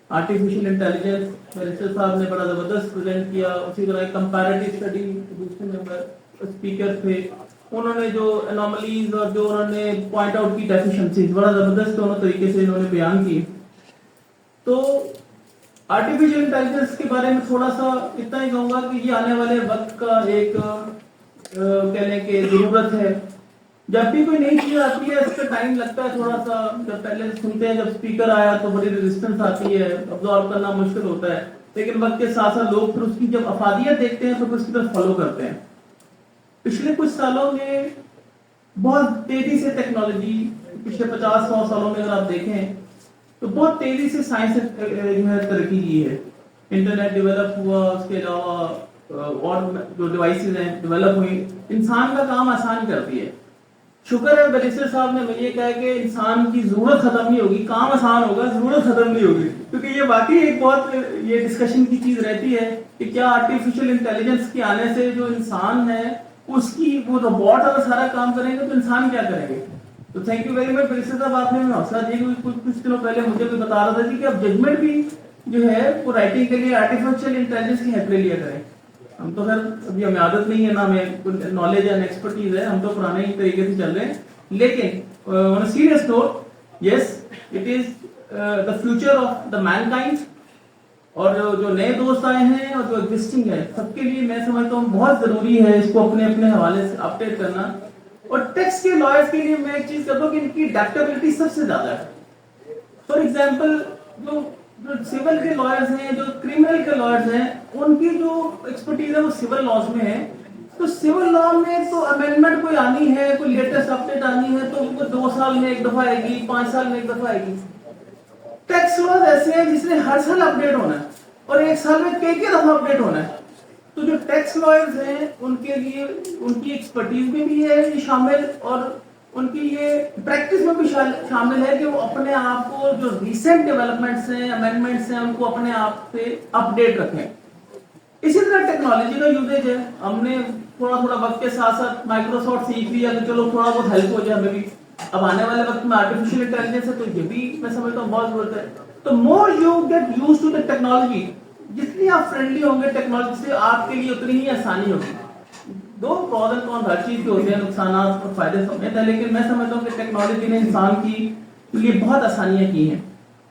آرٹیفیشیل انٹیلیجنس بیرسٹر صاحب نے بڑا زبردست پریزنٹ کیا. اسی طرح کمپیریٹیو اسٹڈی دوسرے نمبر اسپیکر تھے، انہوں نے جو انوملیز اور جو انہوں نے پوائنٹ آؤٹ کی ڈیفیشنسیز بڑا زبردست دونوں طریقے سے انہوں نے بیان کی. تو آرٹیفیشیل انٹیلیجنس کے بارے میں تھوڑا سا اتنا ہی کہوں گا کہ یہ آنے والے وقت کا ایک کہنے کی ضرورت ہے. جب بھی کوئی نئی چیز آتی ہے اس کا ٹائم لگتا ہے تھوڑا سا. جب پہلے سنتے ہیں جب اسپیکر آیا تو بڑی ریزسٹنس آتی ہے، ابزارو کرنا مشکل ہوتا ہے، لیکن وقت کے ساتھ ساتھ لوگ پھر اس کی جب افادیت دیکھتے ہیں تو پھر اس کی طرف فالو کرتے ہیں. پچھلے کچھ سالوں میں بہت تیزی سے ٹیکنالوجی، پچھلے 50-100 سالوں میں اگر آپ دیکھیں تو بہت تیزی سے سائنس جو ہے ترقی کی ہے. انٹرنیٹ ڈیولپ ہوا، اس کے علاوہ اور جو ڈیوائسز ہیں ڈیولپ ہوئی، انسان کا کام آسان کر دی ہے. شکر ہے بیرسٹر صاحب نے یہ کہا کہ انسان کی ضرورت ختم نہیں ہوگی، کام آسان ہوگا، ضرورت ختم نہیں ہوگی. کیونکہ یہ واقعی ایک بہت یہ ڈسکشن کی چیز رہتی ہے کہ کیا آرٹیفیشیل انٹیلیجنس کے آنے سے جو انسان ہے اس کی وہ روبوٹ اگر سارا کام کریں گے تو انسان کیا کریں گے. تو thank you very much barrister صاحب، آپ نے ہمیں حوصلہ دیا. کچھ دنوں پہلے مجھے بھی بتا رہا تھا کہ اب ججمنٹ بھی جو ہے وہ رائٹنگ کے لیے آرٹیفیشیل انٹیلیجنس کی ہیلپ لے لیا کریں. ہم تو خیر ابھی ہمیں عادت نہیں ہے، نہ ہمیں نالج اینڈ ایکسپرٹیز ہے، ہم تو پرانے ہی طریقے سے چل رہے ہیں. لیکن on a serious note, yes, it is the future of the mankind. اور جو نئے دوست آئے ہیں اور جو ایگزسٹنگ ہے سب کے لیے میں سمجھتا ہوں بہت ضروری ہے اس کو اپنے اپنے حوالے سے اپڈیٹ کرنا. اور ٹیکس کے لائرز کے لیے میں ایک چیز کرتا ہوں کہ ان کی اڈیپٹیبلٹی سب سے زیادہ ہے. فار ایگزامپل جو سول کے لائرز ہیں، جو کریمنل کے لائرز ہیں، ان کی جو ایکسپرٹیز ہے وہ سول لاز میں ہے. تو سول لا میں تو امینڈمنٹ کوئی آنی ہے، کوئی لیٹسٹ اپڈیٹ آنی ہے تو وہ 2 سال میں ایک دفعہ آئے گی، 5 سال میں ایک دفعہ آئے گی. ٹیکس لاز ایسے ہیں جس نے ہر سال اپڈیٹ ہونا ہے اور 1 سال میں کئی دفعہ اپڈیٹ ہونا ہے. تو جو ٹیکس لائرز ہیں ان کے لیے ان کی ایکسپرٹیز میں بھی ہے یہ شامل، اور ان کی یہ پریکٹس میں بھی شامل ہے کہ وہ اپنے آپ کو جو ریسنٹ ڈیولپمنٹس ہیں، امینڈمنٹس ہیں، ان کو اپنے آپ سے اپڈیٹ رکھیں. اسی طرح ٹیکنالوجی کا یوزیج ہے. ہم نے تھوڑا تھوڑا وقت کے ساتھ ساتھ مائکروسافٹ سیکھ لیا کہ چلو تھوڑا بہت ہیلپ ہو جائے ہمیں بھی. اب آنے والے وقت میں آرٹیفیشیل انٹیلیجنس ہے تو یہ بھی میں سمجھتا ہوں بہت ضرورت ہے. تو more you get use to the technology, جتنی آپ فرینڈلی ہوں گے ٹیکنالوجی سے آپ کے لیے اتنی ہی آسانی ہوگی. دو پروز اینڈ کونس ہر چیز کے ہوتے ہیں، نقصانات اور فائدے سمیت ہیں، لیکن میں سمجھتا ہوں کہ ٹیکنالوجی نے انسان کی لیے بہت آسانیاں کی ہیں.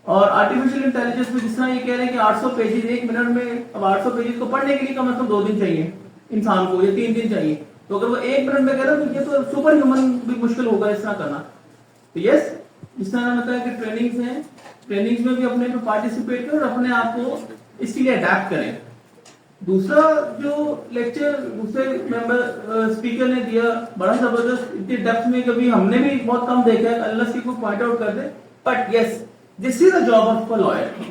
اور آرٹیفیشیل انٹیلیجنس میں جس طرح یہ کہہ رہے ہیں کہ 800 پیجز 1 منٹ میں، اب 800 پیجز کو پڑھنے کے لیے کم از کم 2 دن چاہیے انسان کو، یا 3 دن چاہیے. تو اگر وہ 1 منٹ میں کہہ رہا تو یہ تو سپر ہیومن بھی مشکل ہوگا اس طرح کرنا. تو یس، جس طرح میں بتایا کہ ٹریننگز ہیں، ٹریننگز میں بھی اپنے کو پارٹیسپیٹ کریں اور اپنے آپ کو اس کے لیے اڈیپٹ کریں. دوسرا جو لیکچر دوسرے ممبر اسپیکر نے دیا بڑا زبردست، اتنی ڈیپتھ میں کبھی ہم نے بھی بہت کم دیکھا ہے، اللہ سے کو پوائنٹ آؤٹ کر دے. But yes, this is a job of a lawyer.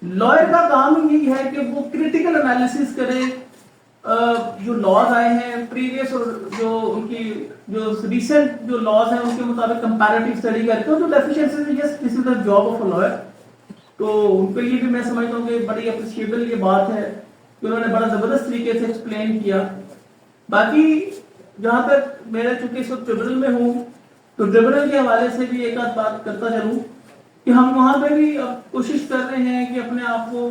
Lawyer کا کام یہی ہے کہ وہ کریٹیکل انالیسس کرے جو لاز آئے ہیں پریویس اور جو ان کی جو ریسنٹ جو لاز ہیں ان کے مطابق کمپیریٹیو اسٹڈی کرتے ہیں. جو ڈیفیشنسیز ہیں، yes this is a job of a lawyer. تو ان کے لیے بھی میں سمجھتا ہوں کہ بڑی اپریشیبل یہ بات ہے کہ انہوں نے بڑا زبردست طریقے سے ایکسپلین کیا. باقی جہاں تک میرے چونکہ اس وقت ٹریبونل میں ہوں تو ٹریبونل کے حوالے سے بھی ایک آدھ بات کرتا چلوں کہ ہم وہاں پہ بھی اب کوشش کر رہے ہیں کہ اپنے آپ کو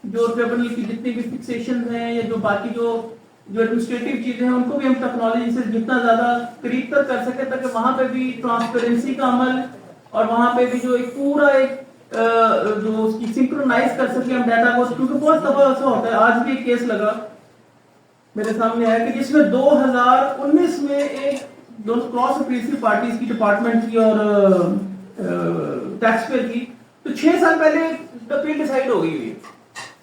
جو ٹریبونل کی جتنی بھی فکسیشن ہیں یا جو باقی جو ایڈمنسٹریٹو چیزیں ہیں ان کو بھی ہم ٹیکنالوجی سے جتنا زیادہ قریب تک کر سکیں تاکہ وہاں پہ بھی ٹرانسپیرنسی کا عمل اور وہاں پہ بھی جو ایک پورا ایک جو اس کی سنکرونائز کر سکیں ہم ڈیٹا کو. کیونکہ بہت دفعہ ایسا ہوتا ہے، آج بھی ایک کیس لگا میرے سامنے ہے کہ جس میں 2019 میں ایک دونوں کراس اپریسیو پارٹیز کی ڈپارٹمنٹ کی اور ٹیکس پیئر کی، تو 6 سال پہلے اپیل ڈیسائیڈ ہو گئی ہوئی.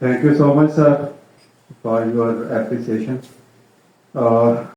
Thank you so much, sir, for your appreciation.